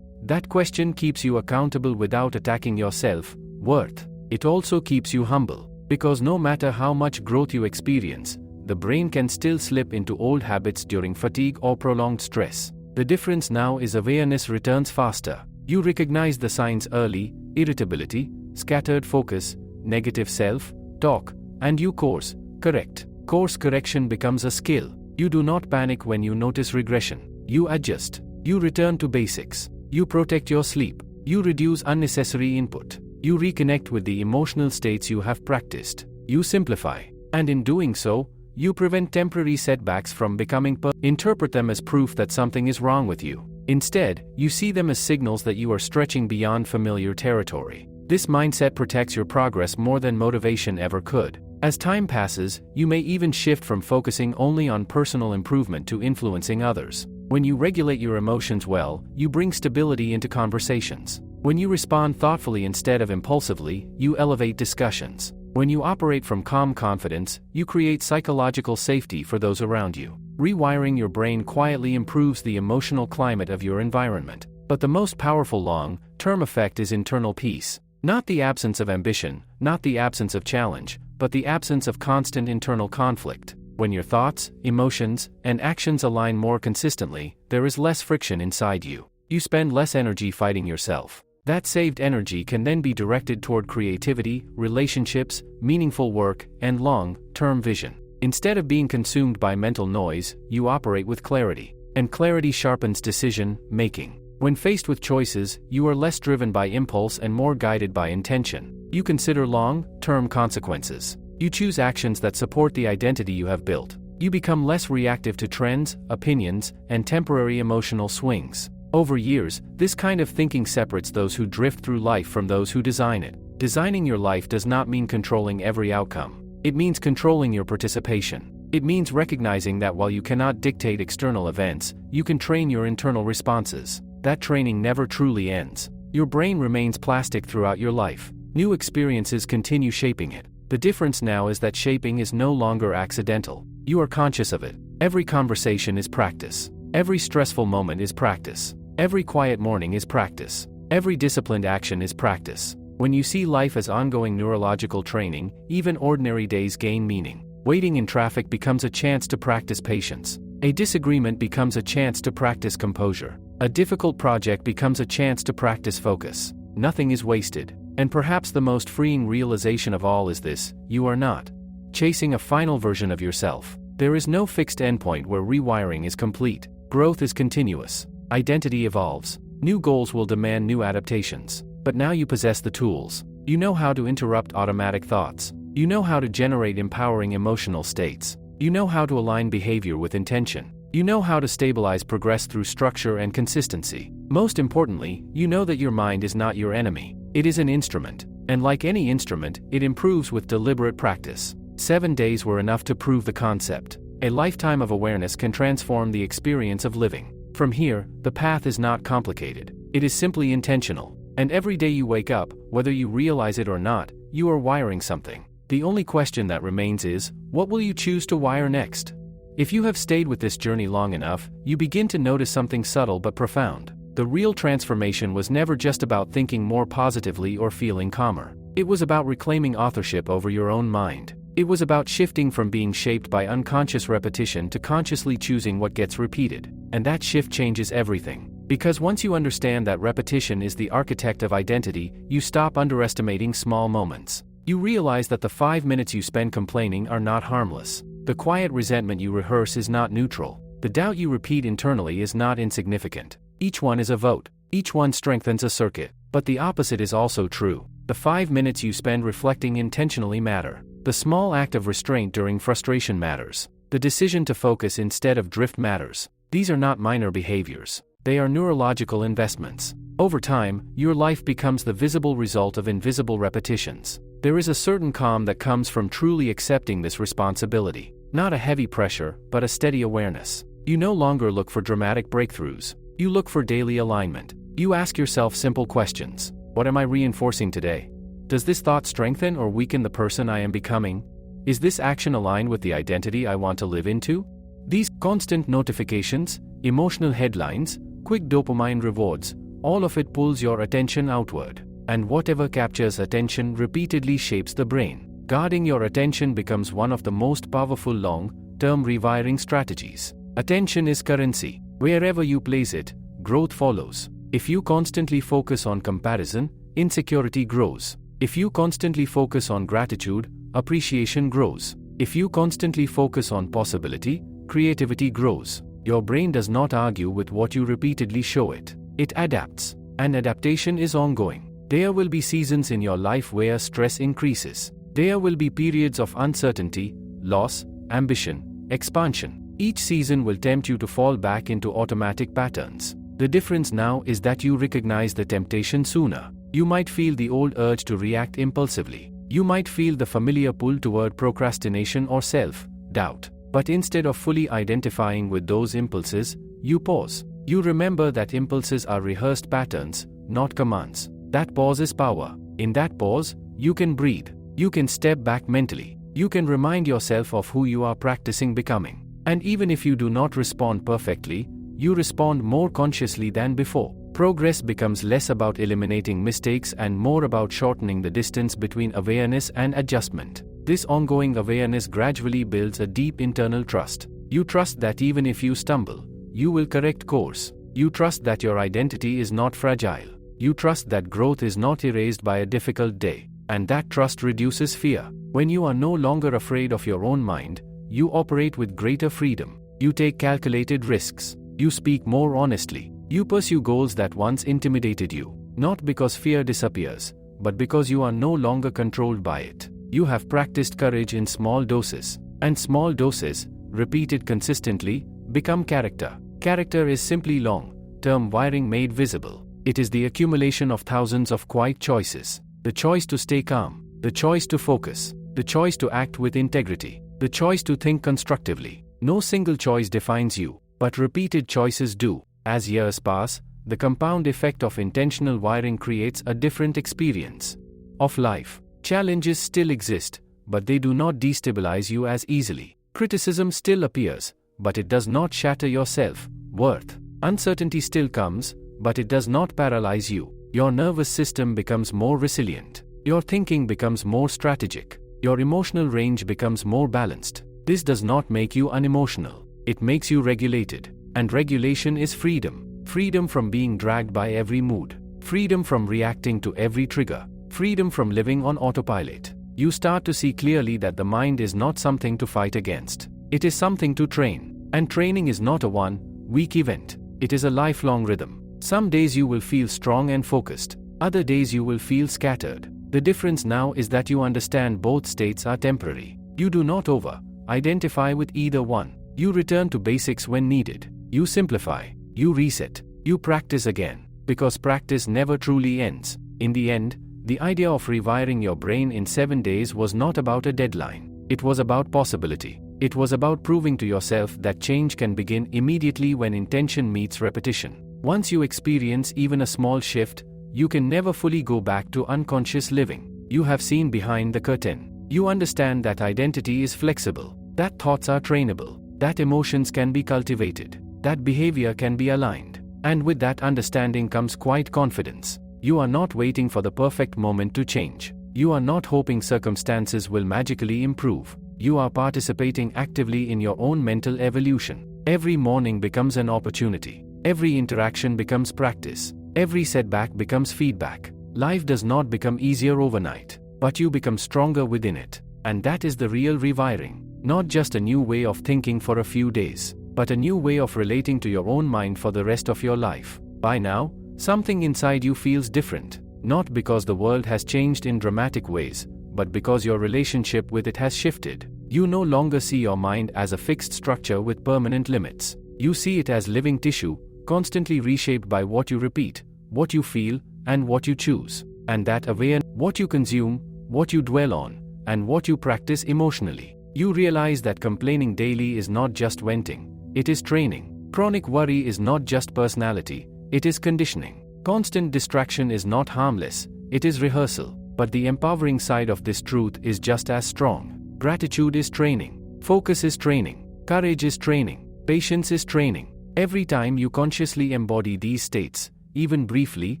That question keeps you accountable without attacking your self-worth. It also keeps you humble, because no matter how much growth you experience, the brain can still slip into old habits during fatigue or prolonged stress. The difference now is awareness returns faster. You recognize the signs early: irritability, scattered focus, negative self-talk, and you course correct. Course correction becomes a skill. You do not panic when you notice regression. You adjust. You return to basics. You protect your sleep. You reduce unnecessary input. You reconnect with the emotional states you have practiced. You simplify. And in doing so, you prevent temporary setbacks from becoming interpret them as proof that something is wrong with you. Instead, you see them as signals that you are stretching beyond familiar territory. This mindset protects your progress more than motivation ever could. As time passes, you may even shift from focusing only on personal improvement to influencing others. When you regulate your emotions well, you bring stability into conversations. When you respond thoughtfully instead of impulsively, you elevate discussions. When you operate from calm confidence, you create psychological safety for those around you. Rewiring your brain quietly improves the emotional climate of your environment. But the most powerful long-term effect is internal peace. Not the absence of ambition, not the absence of challenge, but the absence of constant internal conflict. When your thoughts, emotions, and actions align more consistently, there is less friction inside you. You spend less energy fighting yourself. That saved energy can then be directed toward creativity, relationships, meaningful work, and long-term vision. Instead of being consumed by mental noise, you operate with clarity. And clarity sharpens decision-making. When faced with choices, you are less driven by impulse and more guided by intention. You consider long-term consequences. You choose actions that support the identity you have built. You become less reactive to trends, opinions, and temporary emotional swings. Over years, this kind of thinking separates those who drift through life from those who design it. Designing your life does not mean controlling every outcome. It means controlling your participation. It means recognizing that while you cannot dictate external events, you can train your internal responses. That training never truly ends. Your brain remains plastic throughout your life. New experiences continue shaping it. The difference now is that shaping is no longer accidental. You are conscious of it. Every conversation is practice. Every stressful moment is practice. Every quiet morning is practice. Every disciplined action is practice. When you see life as ongoing neurological training, even ordinary days gain meaning. Waiting in traffic becomes a chance to practice patience. A disagreement becomes a chance to practice composure. A difficult project becomes a chance to practice focus. Nothing is wasted. And perhaps the most freeing realization of all is this: you are not chasing a final version of yourself. There is no fixed endpoint where rewiring is complete. Growth is continuous. Identity evolves. New goals will demand new adaptations. But now you possess the tools. You know how to interrupt automatic thoughts. You know how to generate empowering emotional states. You know how to align behavior with intention. You know how to stabilize progress through structure and consistency. Most importantly, you know that your mind is not your enemy. It is an instrument. And like any instrument, it improves with deliberate practice. 7 days were enough to prove the concept. A lifetime of awareness can transform the experience of living. From here, the path is not complicated. It is simply intentional. And every day you wake up, whether you realize it or not, you are wiring something. The only question that remains is, what will you choose to wire next? If you have stayed with this journey long enough, you begin to notice something subtle but profound. The real transformation was never just about thinking more positively or feeling calmer. It was about reclaiming authorship over your own mind. It was about shifting from being shaped by unconscious repetition to consciously choosing what gets repeated. And that shift changes everything. Because once you understand that repetition is the architect of identity, you stop underestimating small moments. You realize that the 5 minutes you spend complaining are not harmless. The quiet resentment you rehearse is not neutral. The doubt you repeat internally is not insignificant. Each one is a vote. Each one strengthens a circuit. But the opposite is also true. The 5 minutes you spend reflecting intentionally matter. The small act of restraint during frustration matters. The decision to focus instead of drift matters. These are not minor behaviors. They are neurological investments. Over time, your life becomes the visible result of invisible repetitions. There is a certain calm that comes from truly accepting this responsibility. Not a heavy pressure, but a steady awareness. You no longer look for dramatic breakthroughs. You look for daily alignment. You ask yourself simple questions. What am I reinforcing today? Does this thought strengthen or weaken the person I am becoming? Is this action aligned with the identity I want to live into? These constant notifications, emotional headlines, quick dopamine rewards, all of it pulls your attention outward. And whatever captures attention repeatedly shapes the brain. Guarding your attention becomes one of the most powerful long-term rewiring strategies. Attention is currency. Wherever you place it, growth follows. If you constantly focus on comparison, insecurity grows. If you constantly focus on gratitude, appreciation grows. If you constantly focus on possibility, creativity grows. Your brain does not argue with what you repeatedly show it. It adapts. And adaptation is ongoing. There will be seasons in your life where stress increases. There will be periods of uncertainty, loss, ambition, expansion. Each season will tempt you to fall back into automatic patterns. The difference now is that you recognize the temptation sooner. You might feel the old urge to react impulsively. You might feel the familiar pull toward procrastination or self-doubt. But instead of fully identifying with those impulses, you pause. You remember that impulses are rehearsed patterns, not commands. That pause is power. In that pause, you can breathe. You can step back mentally. You can remind yourself of who you are practicing becoming. And even if you do not respond perfectly, you respond more consciously than before. Progress becomes less about eliminating mistakes and more about shortening the distance between awareness and adjustment. This ongoing awareness gradually builds a deep internal trust. You trust that even if you stumble, you will correct course. You trust that your identity is not fragile. You trust that growth is not erased by a difficult day. And that trust reduces fear. When you are no longer afraid of your own mind, you operate with greater freedom. You take calculated risks. You speak more honestly. You pursue goals that once intimidated you, not because fear disappears, but because you are no longer controlled by it. You have practiced courage in small doses, and small doses, repeated consistently, become character. Character is simply long-term wiring made visible. It is the accumulation of thousands of quiet choices. The choice to stay calm, the choice to focus, the choice to act with integrity, the choice to think constructively. No single choice defines you, but repeated choices do. As years pass, the compound effect of intentional wiring creates a different experience of life. Challenges still exist, but they do not destabilize you as easily. Criticism still appears, but it does not shatter your self-worth. Uncertainty still comes, but it does not paralyze you. Your nervous system becomes more resilient. Your thinking becomes more strategic. Your emotional range becomes more balanced. This does not make you unemotional. It makes you regulated. And regulation is freedom. Freedom from being dragged by every mood. Freedom from reacting to every trigger. Freedom from living on autopilot. You start to see clearly that the mind is not something to fight against. It is something to train. And training is not a one-week event. It is a lifelong rhythm. Some days you will feel strong and focused. Other days you will feel scattered. The difference now is that you understand both states are temporary. You do not over-identify with either one. You return to basics when needed. You simplify. You reset. You practice again. Because practice never truly ends. In the end, the idea of rewiring your brain in 7 days was not about a deadline. It was about possibility. It was about proving to yourself that change can begin immediately when intention meets repetition. Once you experience even a small shift, you can never fully go back to unconscious living. You have seen behind the curtain. You understand that identity is flexible, that thoughts are trainable, that emotions can be cultivated, that behavior can be aligned. And with that understanding comes quiet confidence. You are not waiting for the perfect moment to change. You are not hoping circumstances will magically improve. You are participating actively in your own mental evolution. Every morning becomes an opportunity. Every interaction becomes practice. Every setback becomes feedback. Life does not become easier overnight, but you become stronger within it. And that is the real rewiring. Not just a new way of thinking for a few days, but a new way of relating to your own mind for the rest of your life. By now, something inside you feels different. Not because the world has changed in dramatic ways, but because your relationship with it has shifted. You no longer see your mind as a fixed structure with permanent limits. You see it as living tissue, constantly reshaped by what you repeat, what you feel, and what you choose. And that awareness, what you consume, what you dwell on, and what you practice emotionally. You realize that complaining daily is not just venting, it is training. Chronic worry is not just personality, it is conditioning. Constant distraction is not harmless, it is rehearsal. But the empowering side of this truth is just as strong. Gratitude is training. Focus is training. Courage is training. Patience is training. Every time you consciously embody these states, even briefly,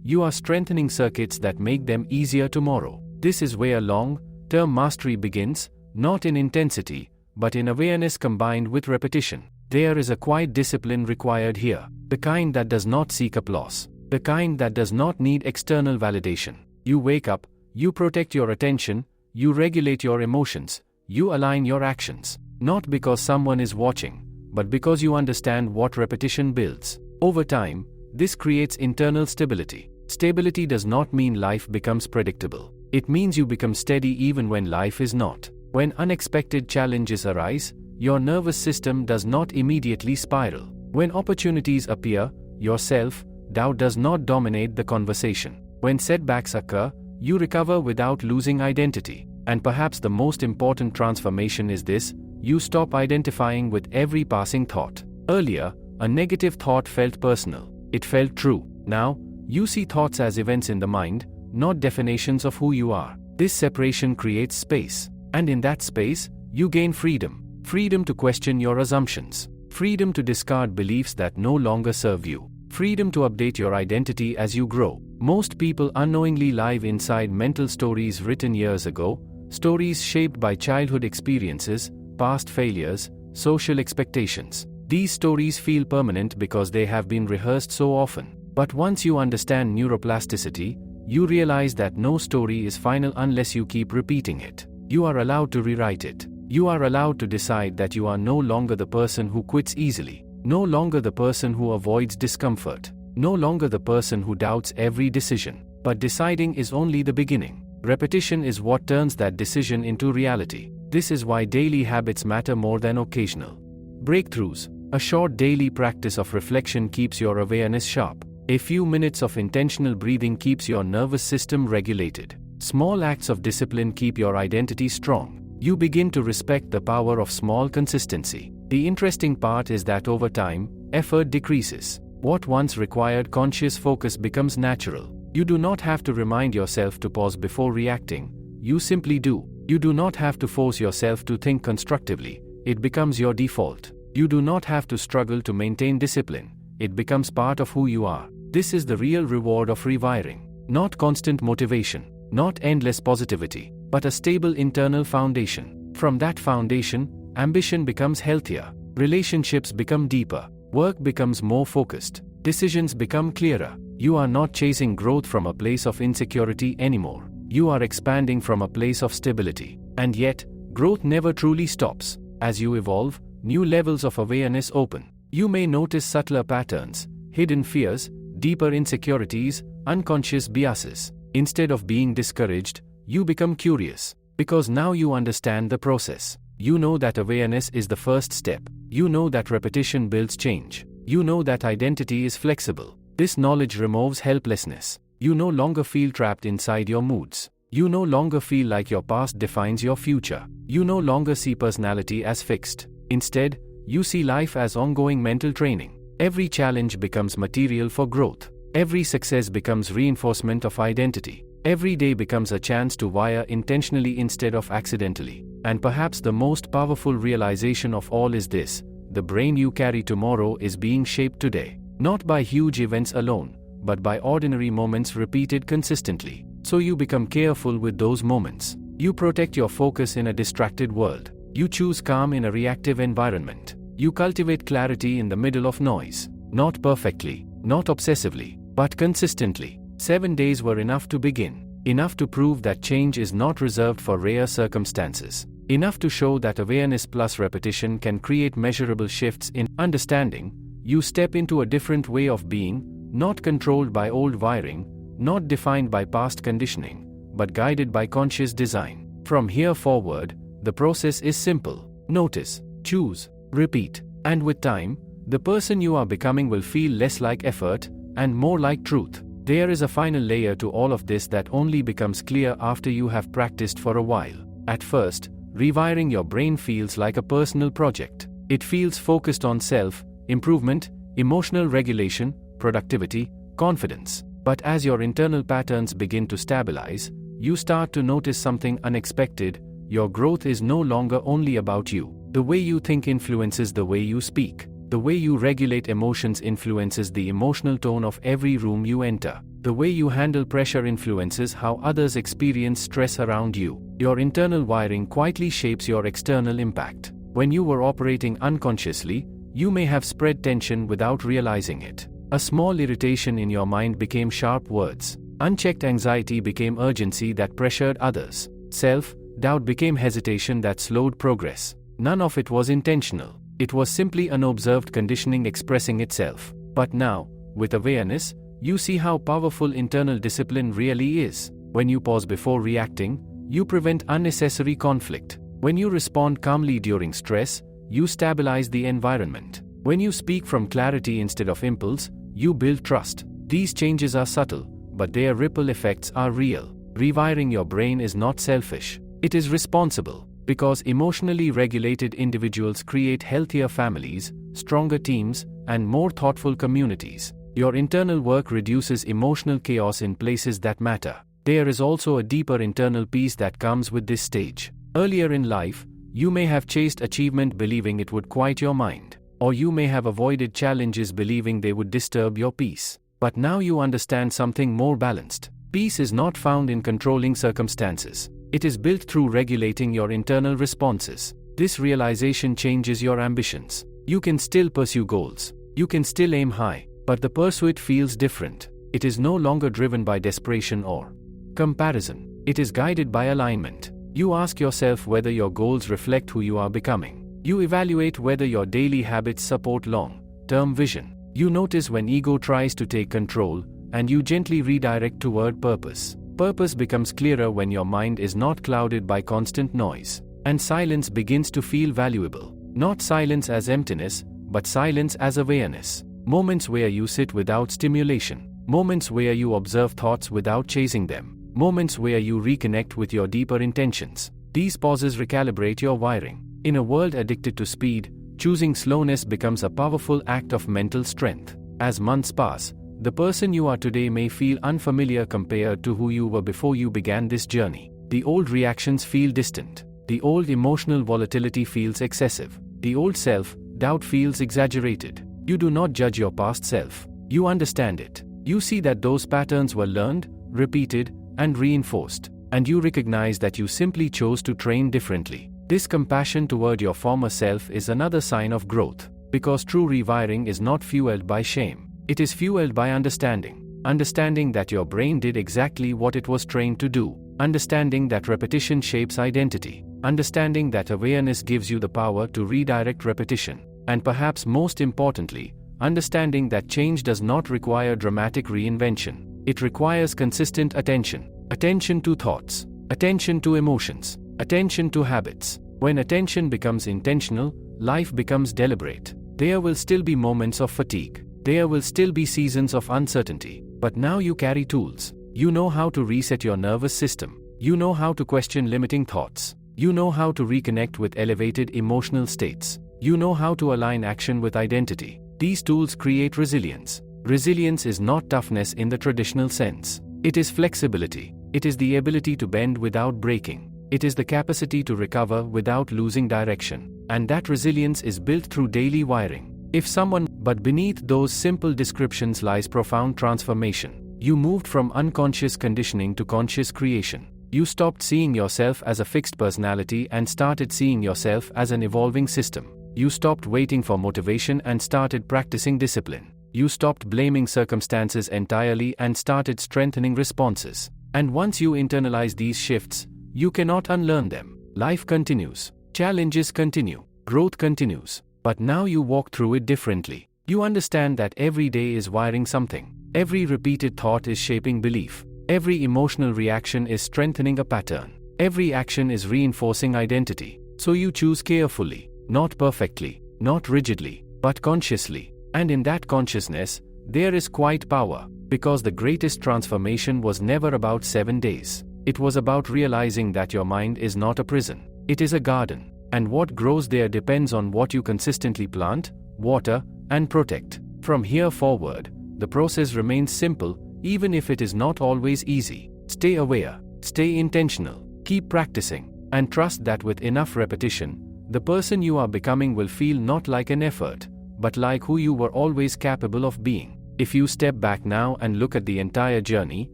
you are strengthening circuits that make them easier tomorrow. This is where long-term mastery begins, not in intensity, but in awareness combined with repetition. There is a quiet discipline required here, the kind that does not seek applause, the kind that does not need external validation. You wake up, you protect your attention, you regulate your emotions, you align your actions, not because someone is watching, but because you understand what repetition builds. Over time, this creates internal stability. Stability does not mean life becomes predictable. It means you become steady even when life is not. When unexpected challenges arise, your nervous system does not immediately spiral. When opportunities appear, your self-doubt does not dominate the conversation. When setbacks occur, you recover without losing identity. And perhaps the most important transformation is this: you stop identifying with every passing thought. Earlier, a negative thought felt personal. It felt true. Now, You see thoughts as events in the mind, not definitions of who you are. This separation creates space. And in that space, you gain freedom. Freedom to question your assumptions. Freedom to discard beliefs that no longer serve you. Freedom to update your identity as you grow. Most people unknowingly live inside mental stories written years ago, stories shaped by childhood experiences, past failures, social expectations. These stories feel permanent because they have been rehearsed so often. But once you understand neuroplasticity, you realize that no story is final unless you keep repeating it. You are allowed to rewrite it. You are allowed to decide that you are no longer the person who quits easily, no longer the person who avoids discomfort, no longer the person who doubts every decision. But deciding is only the beginning. Repetition is what turns that decision into reality. This is why daily habits matter more than occasional breakthroughs. A short daily practice of reflection keeps your awareness sharp. A few minutes of intentional breathing keeps your nervous system regulated. Small acts of discipline keep your identity strong. You begin to respect the power of small consistency. The interesting part is that over time, effort decreases. What once required conscious focus becomes natural. You do not have to remind yourself to pause before reacting. You simply do. You do not have to force yourself to think constructively. It becomes your default. You do not have to struggle to maintain discipline. It becomes part of who you are. This is the real reward of rewiring. Not constant motivation, not endless positivity, but a stable internal foundation. From that foundation, ambition becomes healthier, relationships become deeper, work becomes more focused, decisions become clearer. You are not chasing growth from a place of insecurity anymore. You are expanding from a place of stability. And yet, growth never truly stops. As you evolve, new levels of awareness open. You may notice subtler patterns, hidden fears, deeper insecurities, unconscious biases. Instead of being discouraged, you become curious. Because now you understand the process. You know that awareness is the first step. You know that repetition builds change. You know that identity is flexible. This knowledge removes helplessness. You no longer feel trapped inside your moods. You no longer feel like your past defines your future. You no longer see personality as fixed. Instead, you see life as ongoing mental training. Every challenge becomes material for growth. Every success becomes reinforcement of identity. Every day becomes a chance to wire intentionally instead of accidentally. And perhaps the most powerful realization of all is this: the brain you carry tomorrow is being shaped today. Not by huge events alone, but by ordinary moments repeated consistently. So you become careful with those moments. You protect your focus in a distracted world. You choose calm in a reactive environment. You cultivate clarity in the middle of noise. Not perfectly, not obsessively, but consistently. 7 days were enough to begin. Enough to prove that change is not reserved for rare circumstances. Enough to show that awareness plus repetition can create measurable shifts in understanding. You step into a different way of being, not controlled by old wiring, not defined by past conditioning, but guided by conscious design. From here forward, the process is simple. Notice, choose, repeat, and with time, the person you are becoming will feel less like effort and more like truth. There is a final layer to all of this that only becomes clear after you have practiced for a while. At first, rewiring your brain feels like a personal project. It feels focused on self, improvement, emotional regulation, productivity, confidence. But as your internal patterns begin to stabilize, you start to notice something unexpected. Your growth is no longer only about you. The way you think influences the way you speak. The way you regulate emotions influences the emotional tone of every room you enter. The way you handle pressure influences how others experience stress around you. Your internal wiring quietly shapes your external impact. When you were operating unconsciously, you may have spread tension without realizing it. A small irritation in your mind became sharp words. Unchecked anxiety became urgency that pressured others. Self-doubt became hesitation that slowed progress. None of it was intentional. It was simply unobserved conditioning expressing itself. But now, with awareness, you see how powerful internal discipline really is. When you pause before reacting, you prevent unnecessary conflict. When you respond calmly during stress, you stabilize the environment. When you speak from clarity instead of impulse, you build trust. These changes are subtle, but their ripple effects are real. Rewiring your brain is not selfish. It is responsible. Because emotionally regulated individuals create healthier families, stronger teams, and more thoughtful communities. Your internal work reduces emotional chaos in places that matter. There is also a deeper internal peace that comes with this stage. Earlier in life, you may have chased achievement believing it would quiet your mind, or you may have avoided challenges believing they would disturb your peace. But now you understand something more balanced. Peace is not found in controlling circumstances. It is built through regulating your internal responses. This realization changes your ambitions. You can still pursue goals. You can still aim high, but the pursuit feels different. It is no longer driven by desperation or comparison. It is guided by alignment. You ask yourself whether your goals reflect who you are becoming. You evaluate whether your daily habits support long-term vision. You notice when ego tries to take control, and you gently redirect toward purpose. Purpose becomes clearer when your mind is not clouded by constant noise, and silence begins to feel valuable. Not silence as emptiness, but silence as awareness. Moments where you sit without stimulation. Moments where you observe thoughts without chasing them. Moments where you reconnect with your deeper intentions. These pauses recalibrate your wiring. In a world addicted to speed, choosing slowness becomes a powerful act of mental strength. As months pass, the person you are today may feel unfamiliar compared to who you were before you began this journey. The old reactions feel distant. The old emotional volatility feels excessive. The old self-doubt feels exaggerated. You do not judge your past self. You understand it. You see that those patterns were learned, repeated, and reinforced. And you recognize that you simply chose to train differently. This compassion toward your former self is another sign of growth. Because true rewiring is not fueled by shame. It is fueled by understanding. Understanding that your brain did exactly what it was trained to do. Understanding that repetition shapes identity. Understanding that awareness gives you the power to redirect repetition. And perhaps most importantly, understanding that change does not require dramatic reinvention. It requires consistent attention. Attention to thoughts. Attention to emotions. Attention to habits. When attention becomes intentional, life becomes deliberate. There will still be moments of fatigue. There will still be seasons of uncertainty. But now you carry tools. You know how to reset your nervous system. You know how to question limiting thoughts. You know how to reconnect with elevated emotional states. You know how to align action with identity. These tools create resilience. Resilience is not toughness in the traditional sense. It is flexibility. It is the ability to bend without breaking. It is the capacity to recover without losing direction. And that resilience is built through daily wiring. But beneath those simple descriptions lies profound transformation. You moved from unconscious conditioning to conscious creation. You stopped seeing yourself as a fixed personality and started seeing yourself as an evolving system. You stopped waiting for motivation and started practicing discipline. You stopped blaming circumstances entirely and started strengthening responses. And once you internalize these shifts, you cannot unlearn them. Life continues. Challenges continue. Growth continues. But now you walk through it differently. You understand that every day is wiring something. Every repeated thought is shaping belief. Every emotional reaction is strengthening a pattern. Every action is reinforcing identity. So you choose carefully, not perfectly, not rigidly, but consciously. And in that consciousness, there is quiet power, because the greatest transformation was never about 7 days. It was about realizing that your mind is not a prison. It is a garden. And what grows there depends on what you consistently plant, water, and protect. From here forward, the process remains simple, even if it is not always easy. Stay aware, stay intentional, keep practicing, and trust that with enough repetition, the person you are becoming will feel not like an effort, but like who you were always capable of being. If you step back now and look at the entire journey,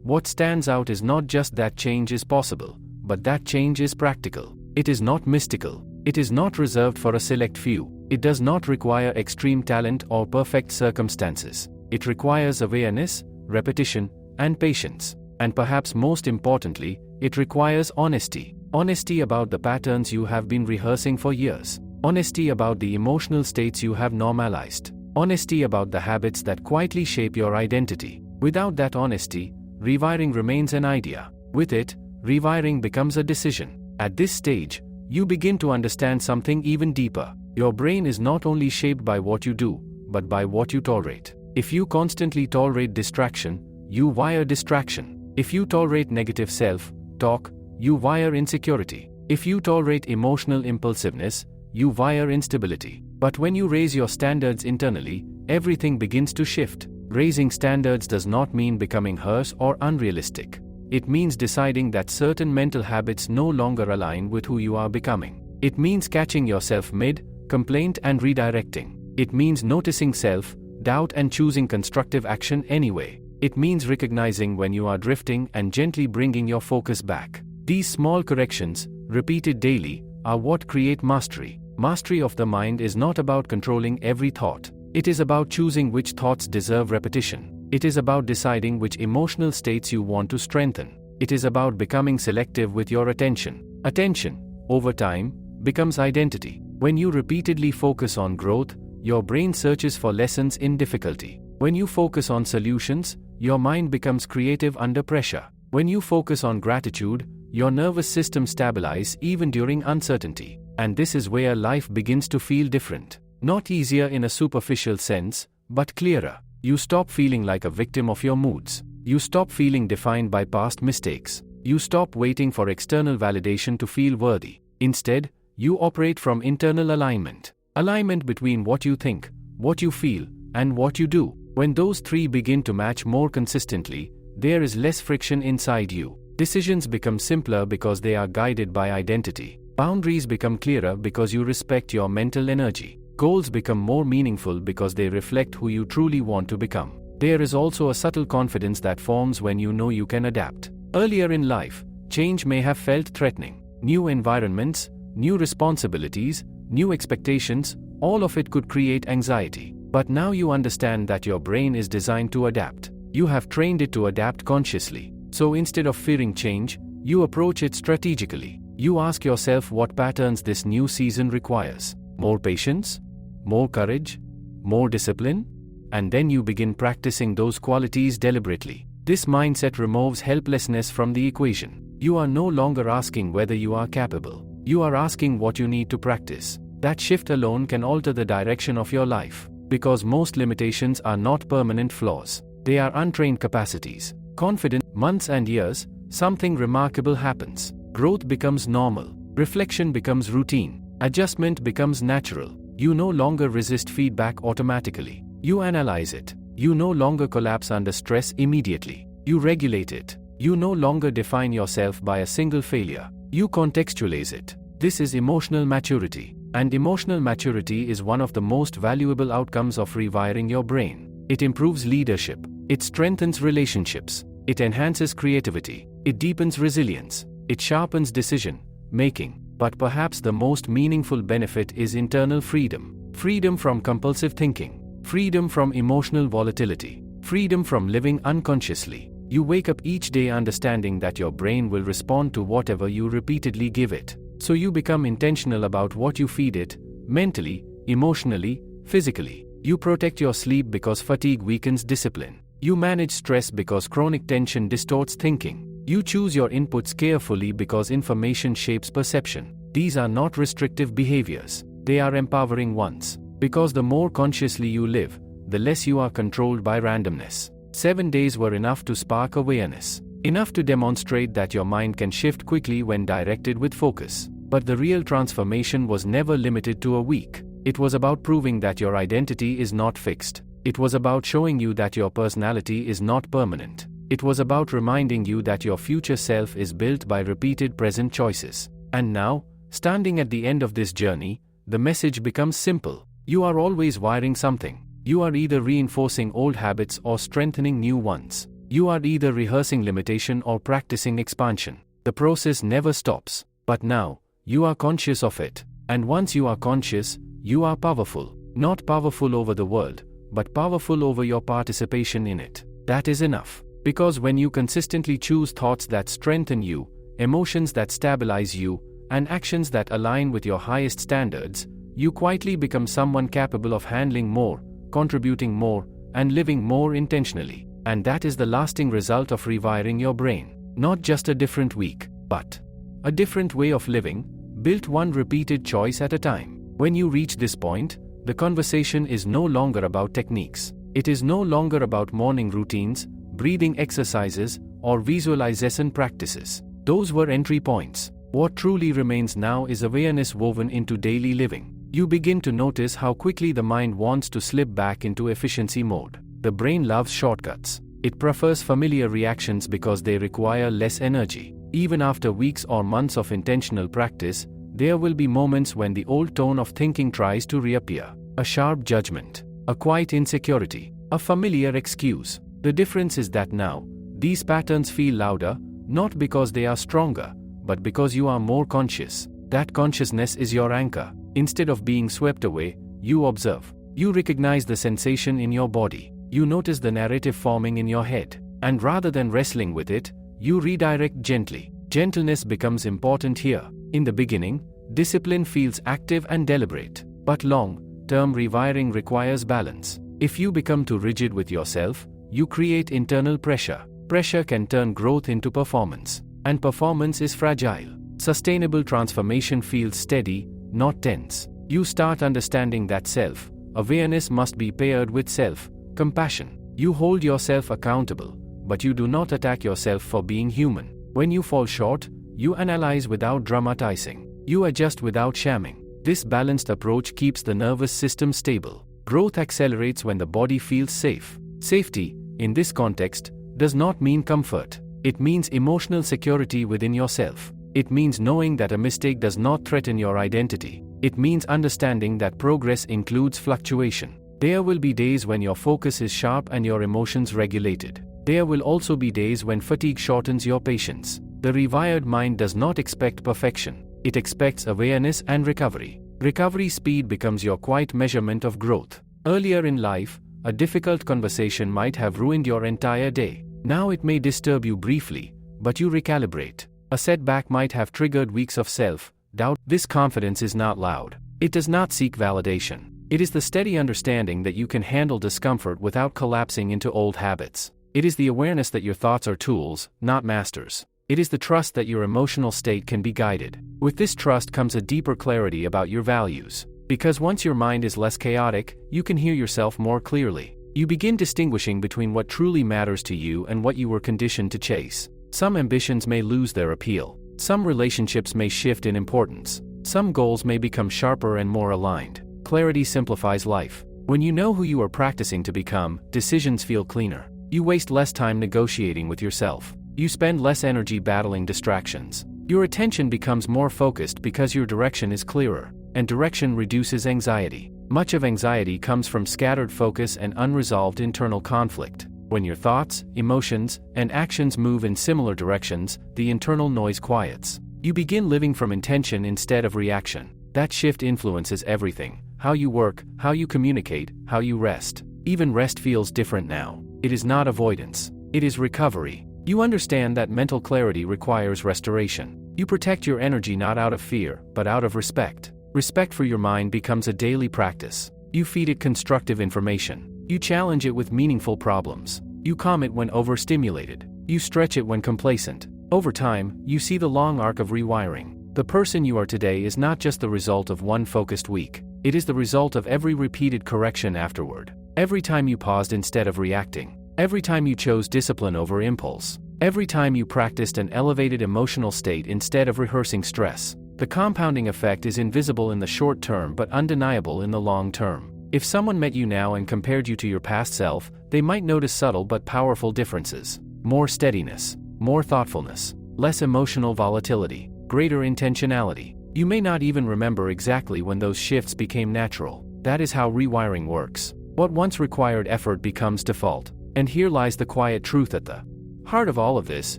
what stands out is not just that change is possible, but that change is practical. It is not mystical. It is not reserved for a select few. It does not require extreme talent or perfect circumstances. It requires awareness, repetition, and patience. And perhaps most importantly, it requires honesty. Honesty about the patterns you have been rehearsing for years. Honesty about the emotional states you have normalized. Honesty about the habits that quietly shape your identity. Without that honesty, rewiring remains an idea. With it, rewiring becomes a decision. At this stage, you begin to understand something even deeper. Your brain is not only shaped by what you do, but by what you tolerate. If you constantly tolerate distraction, you wire distraction. If you tolerate negative self-talk, you wire insecurity. If you tolerate emotional impulsiveness, you wire instability. But when you raise your standards internally, everything begins to shift. Raising standards does not mean becoming harsh or unrealistic. It means deciding that certain mental habits no longer align with who you are becoming. It means catching yourself mid-complaint and redirecting. It means noticing self-doubt and choosing constructive action anyway. It means recognizing when you are drifting and gently bringing your focus back. These small corrections, repeated daily, are what create mastery. Mastery of the mind is not about controlling every thought. It is about choosing which thoughts deserve repetition. It is about deciding which emotional states you want to strengthen. It is about becoming selective with your attention. Attention, over time, becomes identity. When you repeatedly focus on growth, your brain searches for lessons in difficulty. When you focus on solutions, your mind becomes creative under pressure. When you focus on gratitude, your nervous system stabilizes even during uncertainty. And this is where life begins to feel different. Not easier in a superficial sense, but clearer. You stop feeling like a victim of your moods. You stop feeling defined by past mistakes. You stop waiting for external validation to feel worthy. Instead, you operate from internal alignment. Alignment between what you think, what you feel, and what you do. When those three begin to match more consistently, there is less friction inside you. Decisions become simpler because they are guided by identity. Boundaries become clearer because you respect your mental energy. Goals become more meaningful because they reflect who you truly want to become. There is also a subtle confidence that forms when you know you can adapt. Earlier in life, change may have felt threatening. New environments, new responsibilities, new expectations, all of it could create anxiety. But now you understand that your brain is designed to adapt. You have trained it to adapt consciously. So instead of fearing change, you approach it strategically. You ask yourself what patterns this new season requires. More patience? More courage? More discipline? And then you begin practicing those qualities deliberately. This mindset removes helplessness from the equation. You are no longer asking whether you are capable. You are asking what you need to practice. That shift alone can alter the direction of your life. Because most limitations are not permanent flaws. They are untrained capacities. Confident, months and years, something remarkable happens. Growth becomes normal. Reflection becomes routine. Adjustment becomes natural. You no longer resist feedback automatically. You analyze it. You no longer collapse under stress immediately. You regulate it. You no longer define yourself by a single failure. You contextualize it. This is emotional maturity. And emotional maturity is one of the most valuable outcomes of rewiring your brain. It improves leadership. It strengthens relationships. It enhances creativity. It deepens resilience. It sharpens decision making. But perhaps the most meaningful benefit is internal freedom. Freedom from compulsive thinking. Freedom from emotional volatility. Freedom from living unconsciously. You wake up each day understanding that your brain will respond to whatever you repeatedly give it. So you become intentional about what you feed it, mentally, emotionally, physically. You protect your sleep because fatigue weakens discipline. You manage stress because chronic tension distorts thinking. You choose your inputs carefully because information shapes perception. These are not restrictive behaviors. They are empowering ones. Because the more consciously you live, the less you are controlled by randomness. 7 days were enough to spark awareness. Enough to demonstrate that your mind can shift quickly when directed with focus. But the real transformation was never limited to a week. It was about proving that your identity is not fixed. It was about showing you that your personality is not permanent. It was about reminding you that your future self is built by repeated present choices. And now, standing at the end of this journey, the message becomes simple. You are always wiring something. You are either reinforcing old habits or strengthening new ones. You are either rehearsing limitation or practicing expansion. The process never stops. But now, you are conscious of it. And once you are conscious, you are powerful. Not powerful over the world, but powerful over your participation in it. That is enough. Because when you consistently choose thoughts that strengthen you, emotions that stabilize you, and actions that align with your highest standards, you quietly become someone capable of handling more, contributing more, and living more intentionally. And that is the lasting result of rewiring your brain. Not just a different week, but a different way of living, built one repeated choice at a time. When you reach this point, the conversation is no longer about techniques. It is no longer about morning routines, breathing exercises, or visualization practices. Those were entry points. What truly remains now is awareness woven into daily living. You begin to notice how quickly the mind wants to slip back into efficiency mode. The brain loves shortcuts. It prefers familiar reactions because they require less energy. Even after weeks or months of intentional practice, there will be moments when the old tone of thinking tries to reappear. A sharp judgment, a quiet insecurity, a familiar excuse. The difference is that now, these patterns feel louder, not because they are stronger, but because you are more conscious. That consciousness is your anchor. Instead of being swept away, you observe. You recognize the sensation in your body. You notice the narrative forming in your head. And rather than wrestling with it, you redirect gently. Gentleness becomes important here. In the beginning, discipline feels active and deliberate. But long-term rewiring requires balance. If you become too rigid with yourself, you create internal pressure. Pressure can turn growth into performance. And performance is fragile. Sustainable transformation feels steady, not tense. You start understanding that self-awareness must be paired with self-compassion. You hold yourself accountable, but you do not attack yourself for being human. When you fall short, you analyze without dramatizing. You adjust without shamming. This balanced approach keeps the nervous system stable. Growth accelerates when the body feels safe. Safety, in this context, does not mean comfort. It means emotional security within yourself. It means knowing that a mistake does not threaten your identity. It means understanding that progress includes fluctuation. There will be days when your focus is sharp and your emotions regulated. There will also be days when fatigue shortens your patience. The rewired mind does not expect perfection. It expects awareness and recovery. Recovery speed becomes your quiet measurement of growth. Earlier in life, a difficult conversation might have ruined your entire day. Now it may disturb you briefly, but you recalibrate. A setback might have triggered weeks of self-doubt. This confidence is not loud. It does not seek validation. It is the steady understanding that you can handle discomfort without collapsing into old habits. It is the awareness that your thoughts are tools, not masters. It is the trust that your emotional state can be guided. With this trust comes a deeper clarity about your values. Because once your mind is less chaotic, you can hear yourself more clearly. You begin distinguishing between what truly matters to you and what you were conditioned to chase. Some ambitions may lose their appeal. Some relationships may shift in importance. Some goals may become sharper and more aligned. Clarity simplifies life. When you know who you are practicing to become, decisions feel cleaner. You waste less time negotiating with yourself. You spend less energy battling distractions. Your attention becomes more focused because your direction is clearer, and direction reduces anxiety. Much of anxiety comes from scattered focus and unresolved internal conflict. When your thoughts, emotions, and actions move in similar directions, the internal noise quiets. You begin living from intention instead of reaction. That shift influences everything: how you work, how you communicate, how you rest. Even rest feels different now. It is not avoidance. It is recovery. You understand that mental clarity requires restoration. You protect your energy not out of fear, but out of respect. Respect for your mind becomes a daily practice. You feed it constructive information. You challenge it with meaningful problems. You calm it when overstimulated. You stretch it when complacent. Over time, you see the long arc of rewiring. The person you are today is not just the result of one focused week. It is the result of every repeated correction afterward. Every time you paused instead of reacting. Every time you chose discipline over impulse. Every time you practiced an elevated emotional state instead of rehearsing stress. The compounding effect is invisible in the short term but undeniable in the long term. If someone met you now and compared you to your past self, they might notice subtle but powerful differences. More steadiness, more thoughtfulness, less emotional volatility, greater intentionality. You may not even remember exactly when those shifts became natural. That is how rewiring works. What once required effort becomes default. And here lies the quiet truth at the heart of all of this: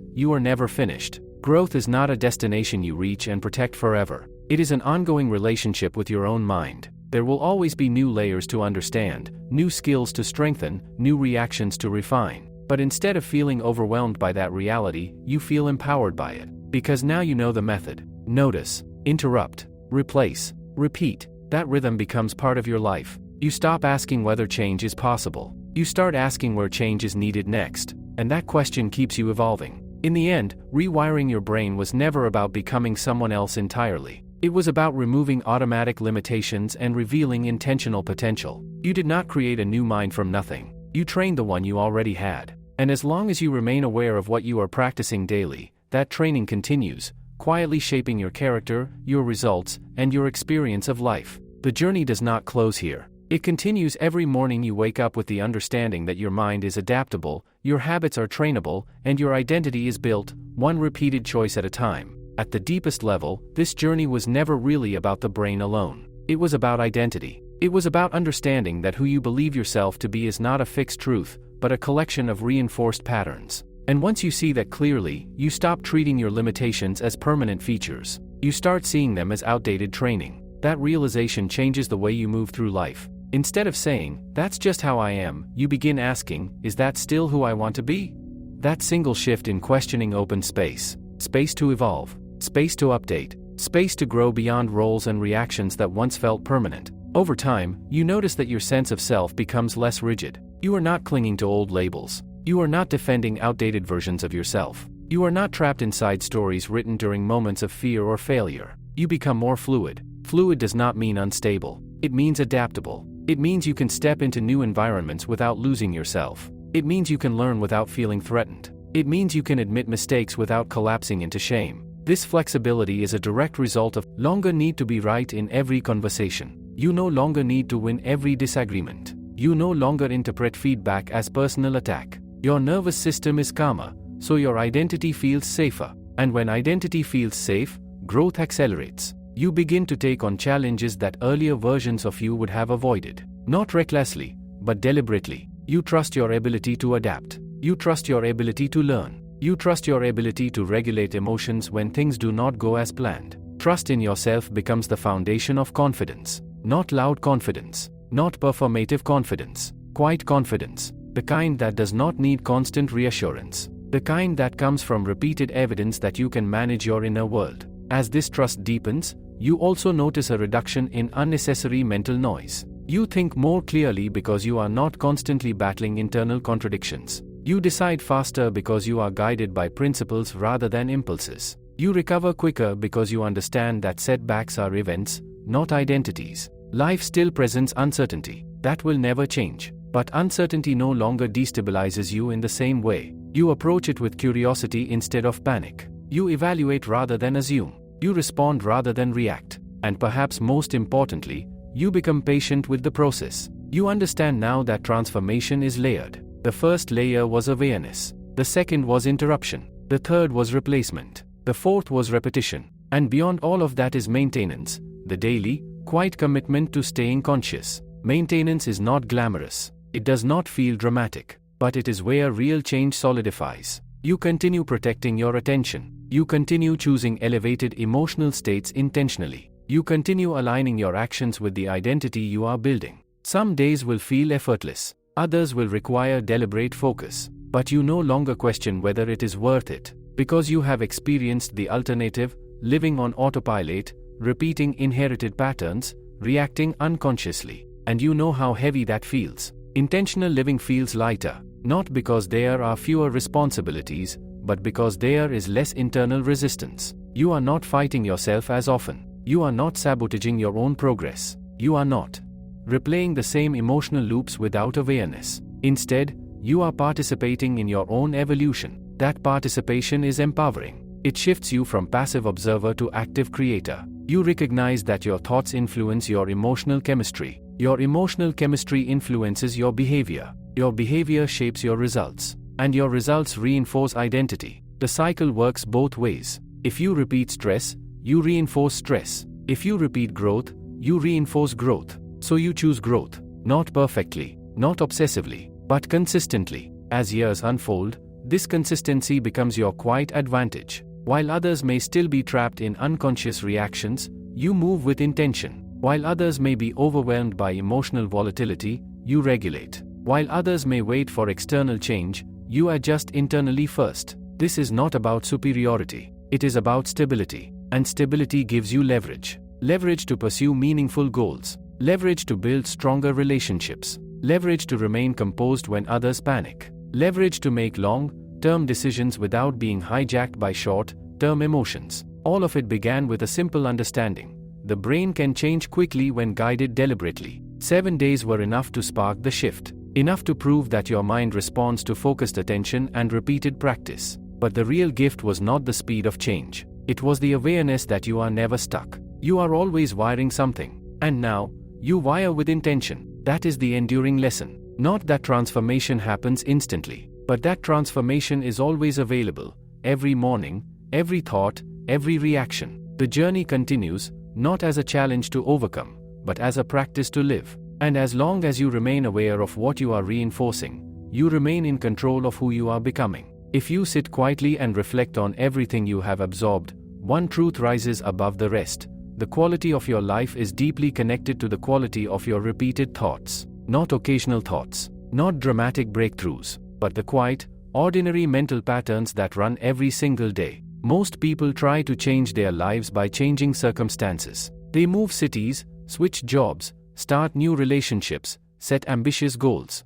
you are never finished. Growth is not a destination you reach and protect forever. It is an ongoing relationship with your own mind. There will always be new layers to understand, new skills to strengthen, new reactions to refine. But instead of feeling overwhelmed by that reality, you feel empowered by it. Because now you know the method. Notice, interrupt, replace, repeat. That rhythm becomes part of your life. You stop asking whether change is possible. You start asking where change is needed next. And that question keeps you evolving. In the end, rewiring your brain was never about becoming someone else entirely. It was about removing automatic limitations and revealing intentional potential. You did not create a new mind from nothing. You trained the one you already had. And as long as you remain aware of what you are practicing daily, that training continues, quietly shaping your character, your results, and your experience of life. The journey does not close here. It continues every morning you wake up with the understanding that your mind is adaptable, your habits are trainable, and your identity is built, one repeated choice at a time. At the deepest level, this journey was never really about the brain alone. It was about identity. It was about understanding that who you believe yourself to be is not a fixed truth, but a collection of reinforced patterns. And once you see that clearly, you stop treating your limitations as permanent features. You start seeing them as outdated training. That realization changes the way you move through life. Instead of saying, "That's just how I am," you begin asking, "Is that still who I want to be?" That single shift in questioning opens space. Space to evolve. Space to update. Space to grow beyond roles and reactions that once felt permanent. Over time, you notice that your sense of self becomes less rigid. You are not clinging to old labels. You are not defending outdated versions of yourself. You are not trapped inside stories written during moments of fear or failure. You become more fluid. Fluid does not mean unstable. It means adaptable. It means you can step into new environments without losing yourself. It means you can learn without feeling threatened. It means you can admit mistakes without collapsing into shame. This flexibility is a direct result of longer need to be right in every conversation. You no longer need to win every disagreement. You no longer interpret feedback as personal attack. Your nervous system is calmer, so your identity feels safer. And when identity feels safe, growth accelerates. You begin to take on challenges that earlier versions of you would have avoided. Not recklessly, but deliberately. You trust your ability to adapt. You trust your ability to learn. You trust your ability to regulate emotions when things do not go as planned. Trust in yourself becomes the foundation of confidence. Not loud confidence. Not performative confidence. Quiet confidence. The kind that does not need constant reassurance. The kind that comes from repeated evidence that you can manage your inner world. As this trust deepens, you also notice a reduction in unnecessary mental noise. You think more clearly because you are not constantly battling internal contradictions. You decide faster because you are guided by principles rather than impulses. You recover quicker because you understand that setbacks are events, not identities. Life still presents uncertainty. That will never change. But uncertainty no longer destabilizes you in the same way. You approach it with curiosity instead of panic. You evaluate rather than assume. You respond rather than react. And perhaps most importantly, you become patient with the process. You understand now that transformation is layered. The first layer was awareness. The second was interruption. The third was replacement. The fourth was repetition. And beyond all of that is maintenance, the daily, quiet commitment to staying conscious. Maintenance is not glamorous. It does not feel dramatic. But it is where real change solidifies. You continue protecting your attention. You continue choosing elevated emotional states intentionally. You continue aligning your actions with the identity you are building. Some days will feel effortless. Others will require deliberate focus. But you no longer question whether it is worth it. Because you have experienced the alternative, living on autopilot, repeating inherited patterns, reacting unconsciously. And you know how heavy that feels. Intentional living feels lighter. Not because there are fewer responsibilities, but because there is less internal resistance. You are not fighting yourself as often. You are not sabotaging your own progress. You are not replaying the same emotional loops without awareness. Instead, you are participating in your own evolution. That participation is empowering. It shifts you from passive observer to active creator. You recognize that your thoughts influence your emotional chemistry. Your emotional chemistry influences your behavior. Your behavior shapes your results. And your results reinforce identity. The cycle works both ways. If you repeat stress, you reinforce stress. If you repeat growth, you reinforce growth. So you choose growth. Not perfectly, not obsessively, but consistently. As years unfold, this consistency becomes your quiet advantage. While others may still be trapped in unconscious reactions, you move with intention. While others may be overwhelmed by emotional volatility, you regulate. While others may wait for external change, you adjust internally first. This is not about superiority. It is about stability. And stability gives you leverage. Leverage to pursue meaningful goals. Leverage to build stronger relationships. Leverage to remain composed when others panic. Leverage to make long-term decisions without being hijacked by short-term emotions. All of it began with a simple understanding. The brain can change quickly when guided deliberately. 7 days were enough to spark the shift. Enough to prove that your mind responds to focused attention and repeated practice. But the real gift was not the speed of change. It was the awareness that you are never stuck. You are always wiring something. And now, you wire with intention. That is the enduring lesson. Not that transformation happens instantly, but that transformation is always available, every morning, every thought, every reaction. The journey continues, not as a challenge to overcome, but as a practice to live. And as long as you remain aware of what you are reinforcing, you remain in control of who you are becoming. If you sit quietly and reflect on everything you have absorbed, one truth rises above the rest. The quality of your life is deeply connected to the quality of your repeated thoughts. Not occasional thoughts, not dramatic breakthroughs, but the quiet, ordinary mental patterns that run every single day. Most people try to change their lives by changing circumstances. They move cities, switch jobs, start new relationships, set ambitious goals.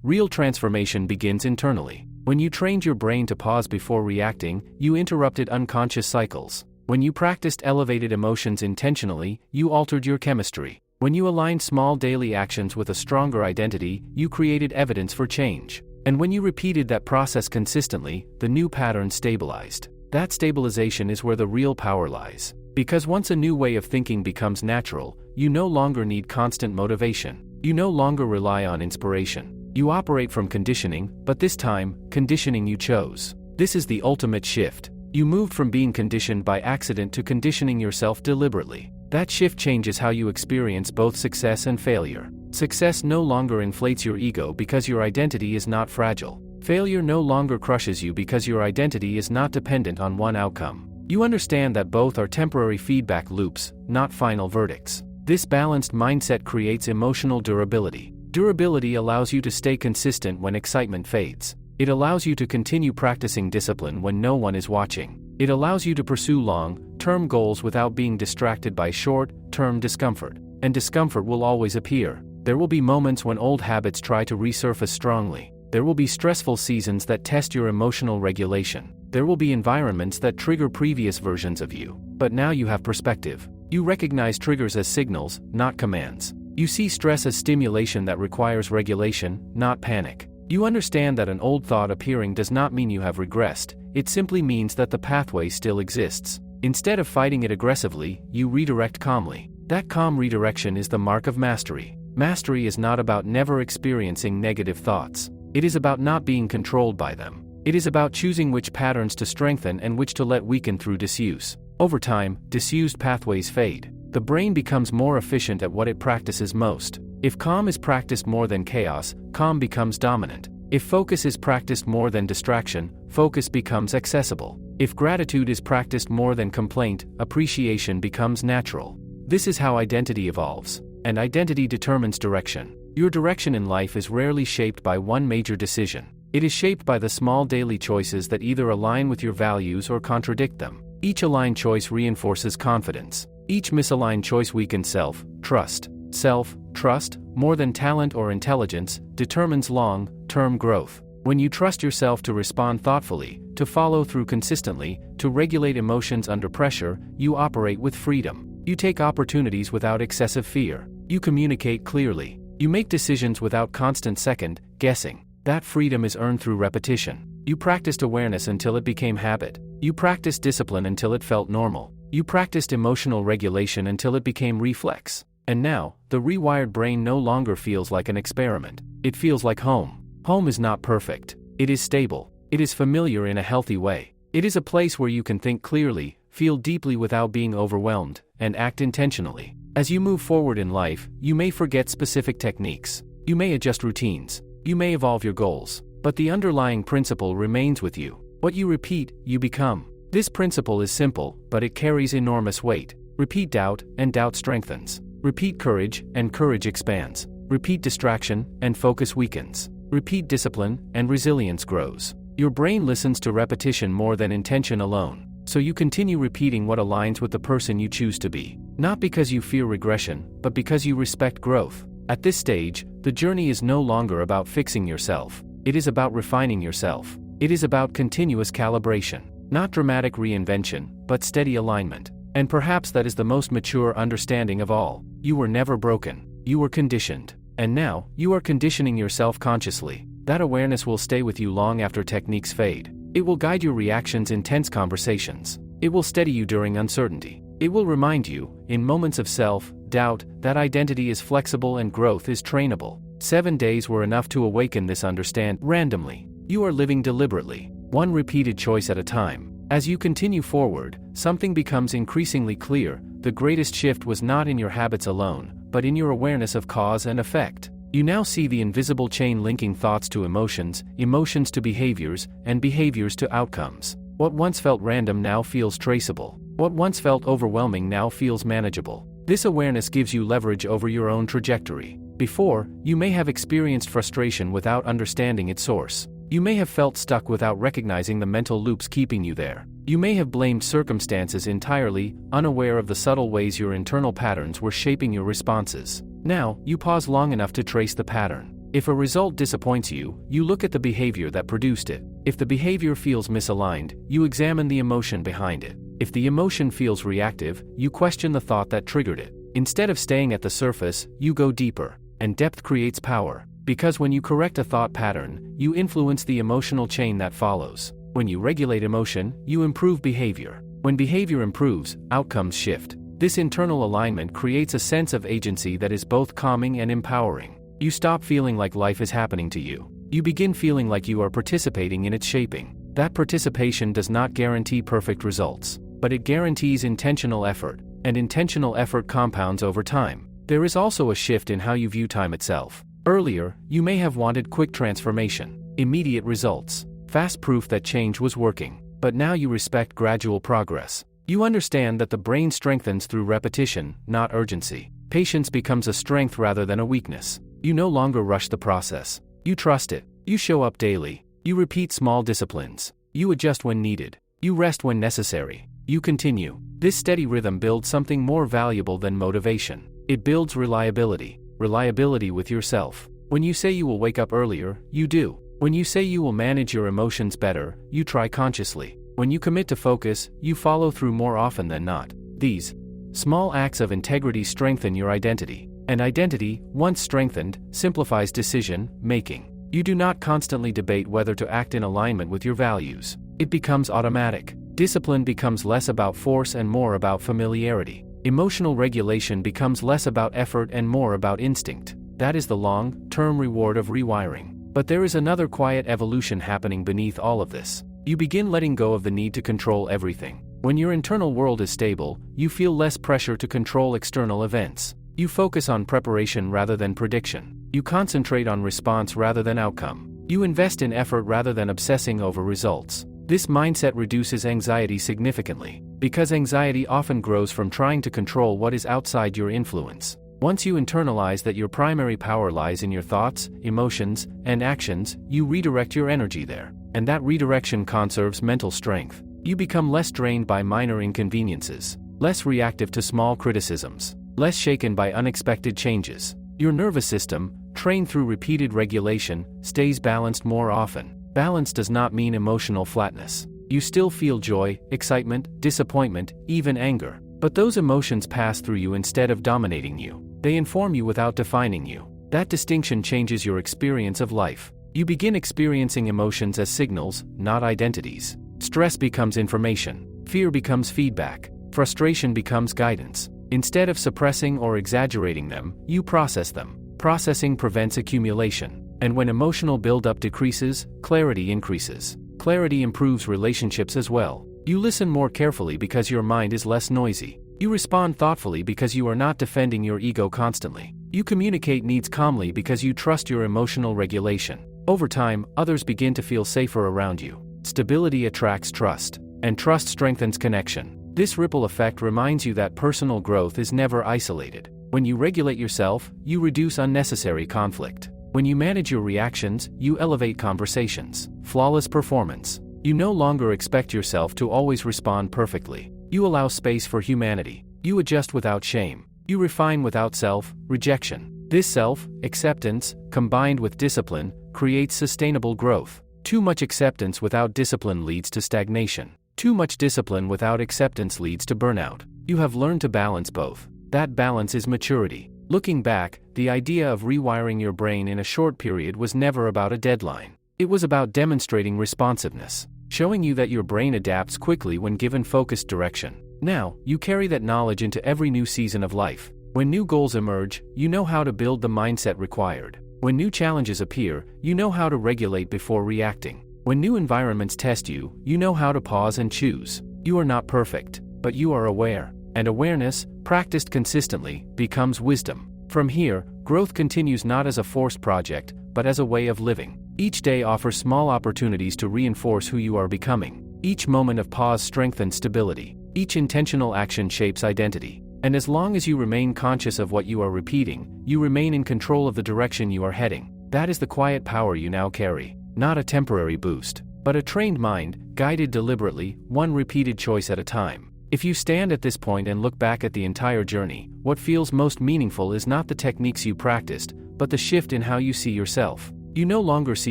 Real transformation begins internally. When you trained your brain to pause before reacting, you interrupted unconscious cycles. When you practiced elevated emotions intentionally, you altered your chemistry. When you aligned small daily actions with a stronger identity, you created evidence for change. And when you repeated that process consistently, the new pattern stabilized. That stabilization is where the real power lies. Because once a new way of thinking becomes natural, you no longer need constant motivation. You no longer rely on inspiration. You operate from conditioning, but this time, conditioning you chose. This is the ultimate shift. You moved from being conditioned by accident to conditioning yourself deliberately. That shift changes how you experience both success and failure. Success no longer inflates your ego because your identity is not fragile. Failure no longer crushes you because your identity is not dependent on one outcome. You understand that both are temporary feedback loops, not final verdicts. This balanced mindset creates emotional durability. Durability allows you to stay consistent when excitement fades. It allows you to continue practicing discipline when no one is watching. It allows you to pursue long-term goals without being distracted by short-term discomfort. And discomfort will always appear. There will be moments when old habits try to resurface strongly. There will be stressful seasons that test your emotional regulation. There will be environments that trigger previous versions of you. But now you have perspective. You recognize triggers as signals, not commands. You see stress as stimulation that requires regulation, not panic. You understand that an old thought appearing does not mean you have regressed, it simply means that the pathway still exists. Instead of fighting it aggressively, you redirect calmly. That calm redirection is the mark of mastery. Mastery is not about never experiencing negative thoughts. It is about not being controlled by them. It is about choosing which patterns to strengthen and which to let weaken through disuse. Over time, disused pathways fade. The brain becomes more efficient at what it practices most. If calm is practiced more than chaos, calm becomes dominant. If focus is practiced more than distraction, focus becomes accessible. If gratitude is practiced more than complaint, appreciation becomes natural. This is how identity evolves. And identity determines direction. Your direction in life is rarely shaped by one major decision. It is shaped by the small daily choices that either align with your values or contradict them. Each aligned choice reinforces confidence. Each misaligned choice weakens self-trust. Self-trust, more than talent or intelligence, determines long-term growth. When you trust yourself to respond thoughtfully, to follow through consistently, to regulate emotions under pressure, you operate with freedom. You take opportunities without excessive fear. You communicate clearly. You make decisions without constant second-guessing. That freedom is earned through repetition. You practiced awareness until it became habit. You practiced discipline until it felt normal. You practiced emotional regulation until it became reflex. And now, the rewired brain no longer feels like an experiment. It feels like home. Home is not perfect. It is stable. It is familiar in a healthy way. It is a place where you can think clearly, feel deeply without being overwhelmed, and act intentionally. As you move forward in life, you may forget specific techniques. You may adjust routines. You may evolve your goals. But the underlying principle remains with you. What you repeat, you become. This principle is simple, but it carries enormous weight. Repeat doubt, and doubt strengthens. Repeat courage, and courage expands. Repeat distraction, and focus weakens. Repeat discipline, and resilience grows. Your brain listens to repetition more than intention alone. So you continue repeating what aligns with the person you choose to be. Not because you fear regression, but because you respect growth. At this stage, the journey is no longer about fixing yourself. It is about refining yourself. It is about continuous calibration. Not dramatic reinvention, but steady alignment. And perhaps that is the most mature understanding of all. You were never broken. You were conditioned. And now, you are conditioning yourself consciously. That awareness will stay with you long after techniques fade. It will guide your reactions in tense conversations. It will steady you during uncertainty. It will remind you, in moments of self doubt, that identity is flexible and growth is trainable. 7 days were enough to awaken this understanding. Randomly. You are living deliberately, one repeated choice at a time. As you continue forward, something becomes increasingly clear. The greatest shift was not in your habits alone, but in your awareness of cause and effect. You now see the invisible chain linking thoughts to emotions, emotions to behaviors, and behaviors to outcomes. What once felt random now feels traceable. What once felt overwhelming now feels manageable. This awareness gives you leverage over your own trajectory. Before, you may have experienced frustration without understanding its source. You may have felt stuck without recognizing the mental loops keeping you there. You may have blamed circumstances entirely, unaware of the subtle ways your internal patterns were shaping your responses. Now, you pause long enough to trace the pattern. If a result disappoints you, you look at the behavior that produced it. If the behavior feels misaligned, you examine the emotion behind it. If the emotion feels reactive, you question the thought that triggered it. Instead of staying at the surface, you go deeper. And depth creates power. Because when you correct a thought pattern, you influence the emotional chain that follows. When you regulate emotion, you improve behavior. When behavior improves, outcomes shift. This internal alignment creates a sense of agency that is both calming and empowering. You stop feeling like life is happening to you. You begin feeling like you are participating in its shaping. That participation does not guarantee perfect results, but it guarantees intentional effort, and intentional effort compounds over time. There is also a shift in how you view time itself. Earlier, you may have wanted quick transformation, immediate results, fast proof that change was working, but now you respect gradual progress. You understand that the brain strengthens through repetition, not urgency. Patience becomes a strength rather than a weakness. You no longer rush the process. You trust it. You show up daily. You repeat small disciplines. You adjust when needed. You rest when necessary. You continue. This steady rhythm builds something more valuable than motivation. It builds reliability. Reliability with yourself. When you say you will wake up earlier, you do. When you say you will manage your emotions better, you try consciously. When you commit to focus, you follow through more often than not. These small acts of integrity strengthen your identity. And identity, once strengthened, simplifies decision making. You do not constantly debate whether to act in alignment with your values. It becomes automatic. Discipline becomes less about force and more about familiarity. Emotional regulation becomes less about effort and more about instinct. That is the long-term reward of rewiring. But there is another quiet evolution happening beneath all of this. You begin letting go of the need to control everything. When your internal world is stable, you feel less pressure to control external events. You focus on preparation rather than prediction. You concentrate on response rather than outcome. You invest in effort rather than obsessing over results. This mindset reduces anxiety significantly, because anxiety often grows from trying to control what is outside your influence. Once you internalize that your primary power lies in your thoughts, emotions, and actions, you redirect your energy there. And that redirection conserves mental strength. You become less drained by minor inconveniences, less reactive to small criticisms, less shaken by unexpected changes. Your nervous system, trained through repeated regulation, stays balanced more often. Balance does not mean emotional flatness. You still feel joy, excitement, disappointment, even anger. But those emotions pass through you instead of dominating you. They inform you without defining you. That distinction changes your experience of life. You begin experiencing emotions as signals, not identities. Stress becomes information. Fear becomes feedback. Frustration becomes guidance. Instead of suppressing or exaggerating them, you process them. Processing prevents accumulation. And when emotional buildup decreases, clarity increases. Clarity improves relationships as well. You listen more carefully because your mind is less noisy. You respond thoughtfully because you are not defending your ego constantly. You communicate needs calmly because you trust your emotional regulation. Over time, others begin to feel safer around you. Stability attracts trust, and trust strengthens connection. This ripple effect reminds you that personal growth is never isolated. When you regulate yourself, you reduce unnecessary conflict. When you manage your reactions, you elevate conversations. Flawless performance. You no longer expect yourself to always respond perfectly. You allow space for humanity. You adjust without shame. You refine without self-rejection. This self-acceptance, combined with discipline, creates sustainable growth. Too much acceptance without discipline leads to stagnation. Too much discipline without acceptance leads to burnout. You have learned to balance both. That balance is maturity. Looking back, the idea of rewiring your brain in a short period was never about a deadline. It was about demonstrating responsiveness, showing you that your brain adapts quickly when given focused direction. Now, you carry that knowledge into every new season of life. When new goals emerge, you know how to build the mindset required. When new challenges appear, you know how to regulate before reacting. When new environments test you, you know how to pause and choose. You are not perfect, but you are aware. And awareness, practiced consistently, becomes wisdom. From here, growth continues not as a forced project, but as a way of living. Each day offers small opportunities to reinforce who you are becoming. Each moment of pause strengthens stability. Each intentional action shapes identity. And as long as you remain conscious of what you are repeating, you remain in control of the direction you are heading. That is the quiet power you now carry. Not a temporary boost, but a trained mind, guided deliberately, one repeated choice at a time. If you stand at this point and look back at the entire journey, what feels most meaningful is not the techniques you practiced, but the shift in how you see yourself. You no longer see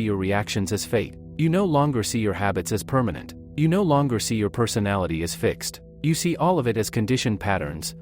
your reactions as fate. You no longer see your habits as permanent. You no longer see your personality as fixed. You see all of it as conditioned patterns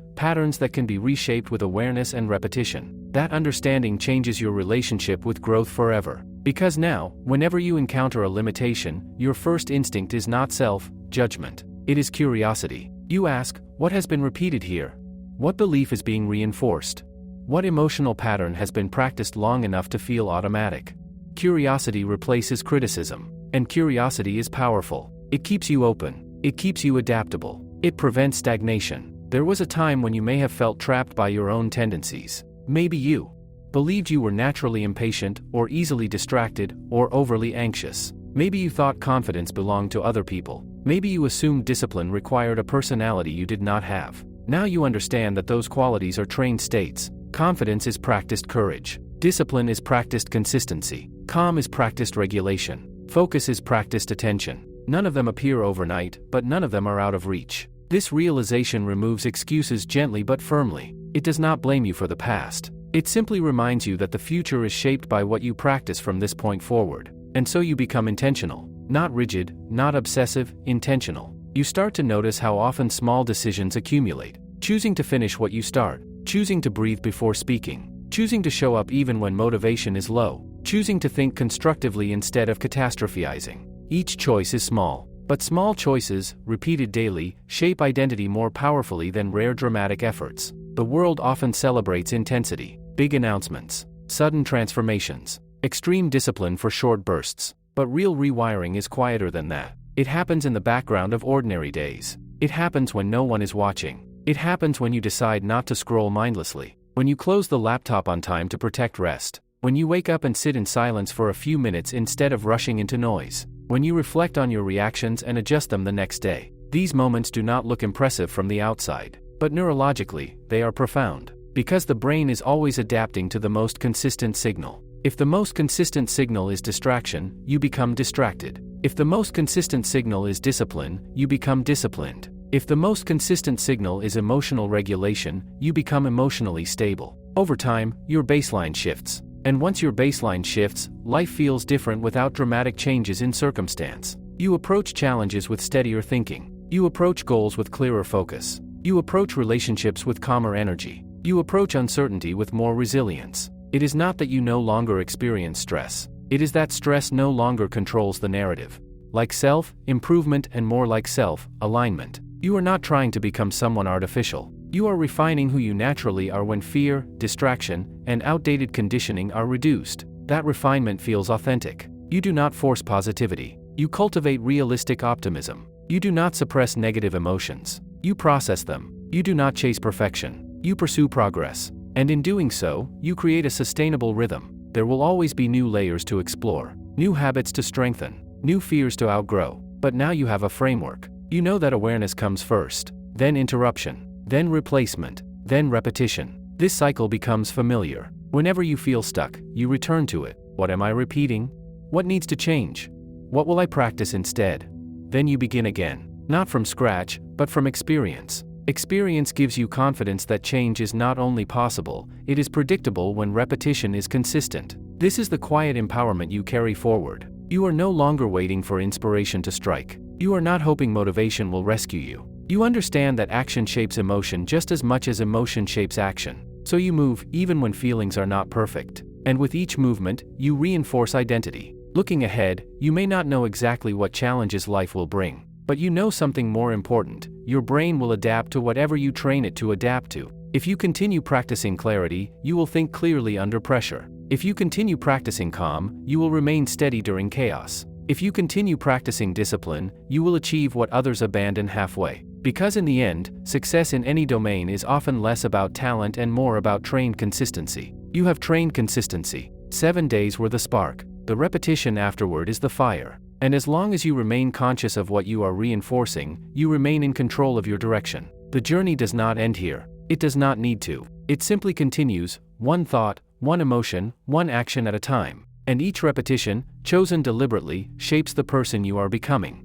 that can be reshaped with awareness and repetition. That understanding changes your relationship with growth forever. Because now, whenever you encounter a limitation, your first instinct is not self-judgment. It is curiosity. You ask, what has been repeated here? What belief is being reinforced? What emotional pattern has been practiced long enough to feel automatic? Curiosity replaces criticism. And curiosity is powerful. It keeps you open. It keeps you adaptable. It prevents stagnation. There was a time when you may have felt trapped by your own tendencies. Maybe you believed you were naturally impatient, or easily distracted, or overly anxious. Maybe you thought confidence belonged to other people. Maybe you assumed discipline required a personality you did not have. Now you understand that those qualities are trained states. Confidence is practiced courage. Discipline is practiced consistency. Calm is practiced regulation. Focus is practiced attention. None of them appear overnight, but none of them are out of reach. This realization removes excuses gently but firmly. It does not blame you for the past. It simply reminds you that the future is shaped by what you practice from this point forward. And so you become intentional. Not rigid, not obsessive, intentional. You start to notice how often small decisions accumulate. Choosing to finish what you start. Choosing to breathe before speaking. Choosing to show up even when motivation is low. Choosing to think constructively instead of catastrophizing. Each choice is small. But small choices, repeated daily, shape identity more powerfully than rare dramatic efforts. The world often celebrates intensity, big announcements, sudden transformations, extreme discipline for short bursts. But real rewiring is quieter than that. It happens in the background of ordinary days. It happens when no one is watching. It happens when you decide not to scroll mindlessly. When you close the laptop on time to protect rest. When you wake up and sit in silence for a few minutes instead of rushing into noise. When you reflect on your reactions and adjust them the next day. These moments do not look impressive from the outside. But neurologically, they are profound. Because the brain is always adapting to the most consistent signal. If the most consistent signal is distraction, you become distracted. If the most consistent signal is discipline, you become disciplined. If the most consistent signal is emotional regulation, you become emotionally stable. Over time, your baseline shifts. And once your baseline shifts, life feels different without dramatic changes in circumstance. You approach challenges with steadier thinking. You approach goals with clearer focus. You approach relationships with calmer energy. You approach uncertainty with more resilience. It is not that you no longer experience stress. It is that stress no longer controls the narrative. Like self-improvement and more like self-alignment. You are not trying to become someone artificial. You are refining who you naturally are when fear, distraction, and outdated conditioning are reduced. That refinement feels authentic. You do not force positivity. You cultivate realistic optimism. You do not suppress negative emotions. You process them. You do not chase perfection. You pursue progress. And in doing so, you create a sustainable rhythm. There will always be new layers to explore, new habits to strengthen, new fears to outgrow. But now you have a framework. You know that awareness comes first, then interruption, then replacement, then repetition. This cycle becomes familiar. Whenever you feel stuck, you return to it. What am I repeating? What needs to change? What will I practice instead? Then you begin again. Not from scratch, but from experience. Experience gives you confidence that change is not only possible, it is predictable when repetition is consistent. This is the quiet empowerment you carry forward. You are no longer waiting for inspiration to strike. You are not hoping motivation will rescue you. You understand that action shapes emotion just as much as emotion shapes action. So you move, even when feelings are not perfect. And with each movement, you reinforce identity. Looking ahead, you may not know exactly what challenges life will bring. But you know something more important. Your brain will adapt to whatever you train it to adapt to. If you continue practicing clarity, you will think clearly under pressure. If you continue practicing calm, you will remain steady during chaos. If you continue practicing discipline, you will achieve what others abandon halfway. Because in the end, success in any domain is often less about talent and more about trained consistency. You have trained consistency. 7 days were the spark. The repetition afterward is the fire. And as long as you remain conscious of what you are reinforcing, you remain in control of your direction. The journey does not end here. It does not need to. It simply continues, one thought, one emotion, one action at a time. And each repetition, chosen deliberately, shapes the person you are becoming.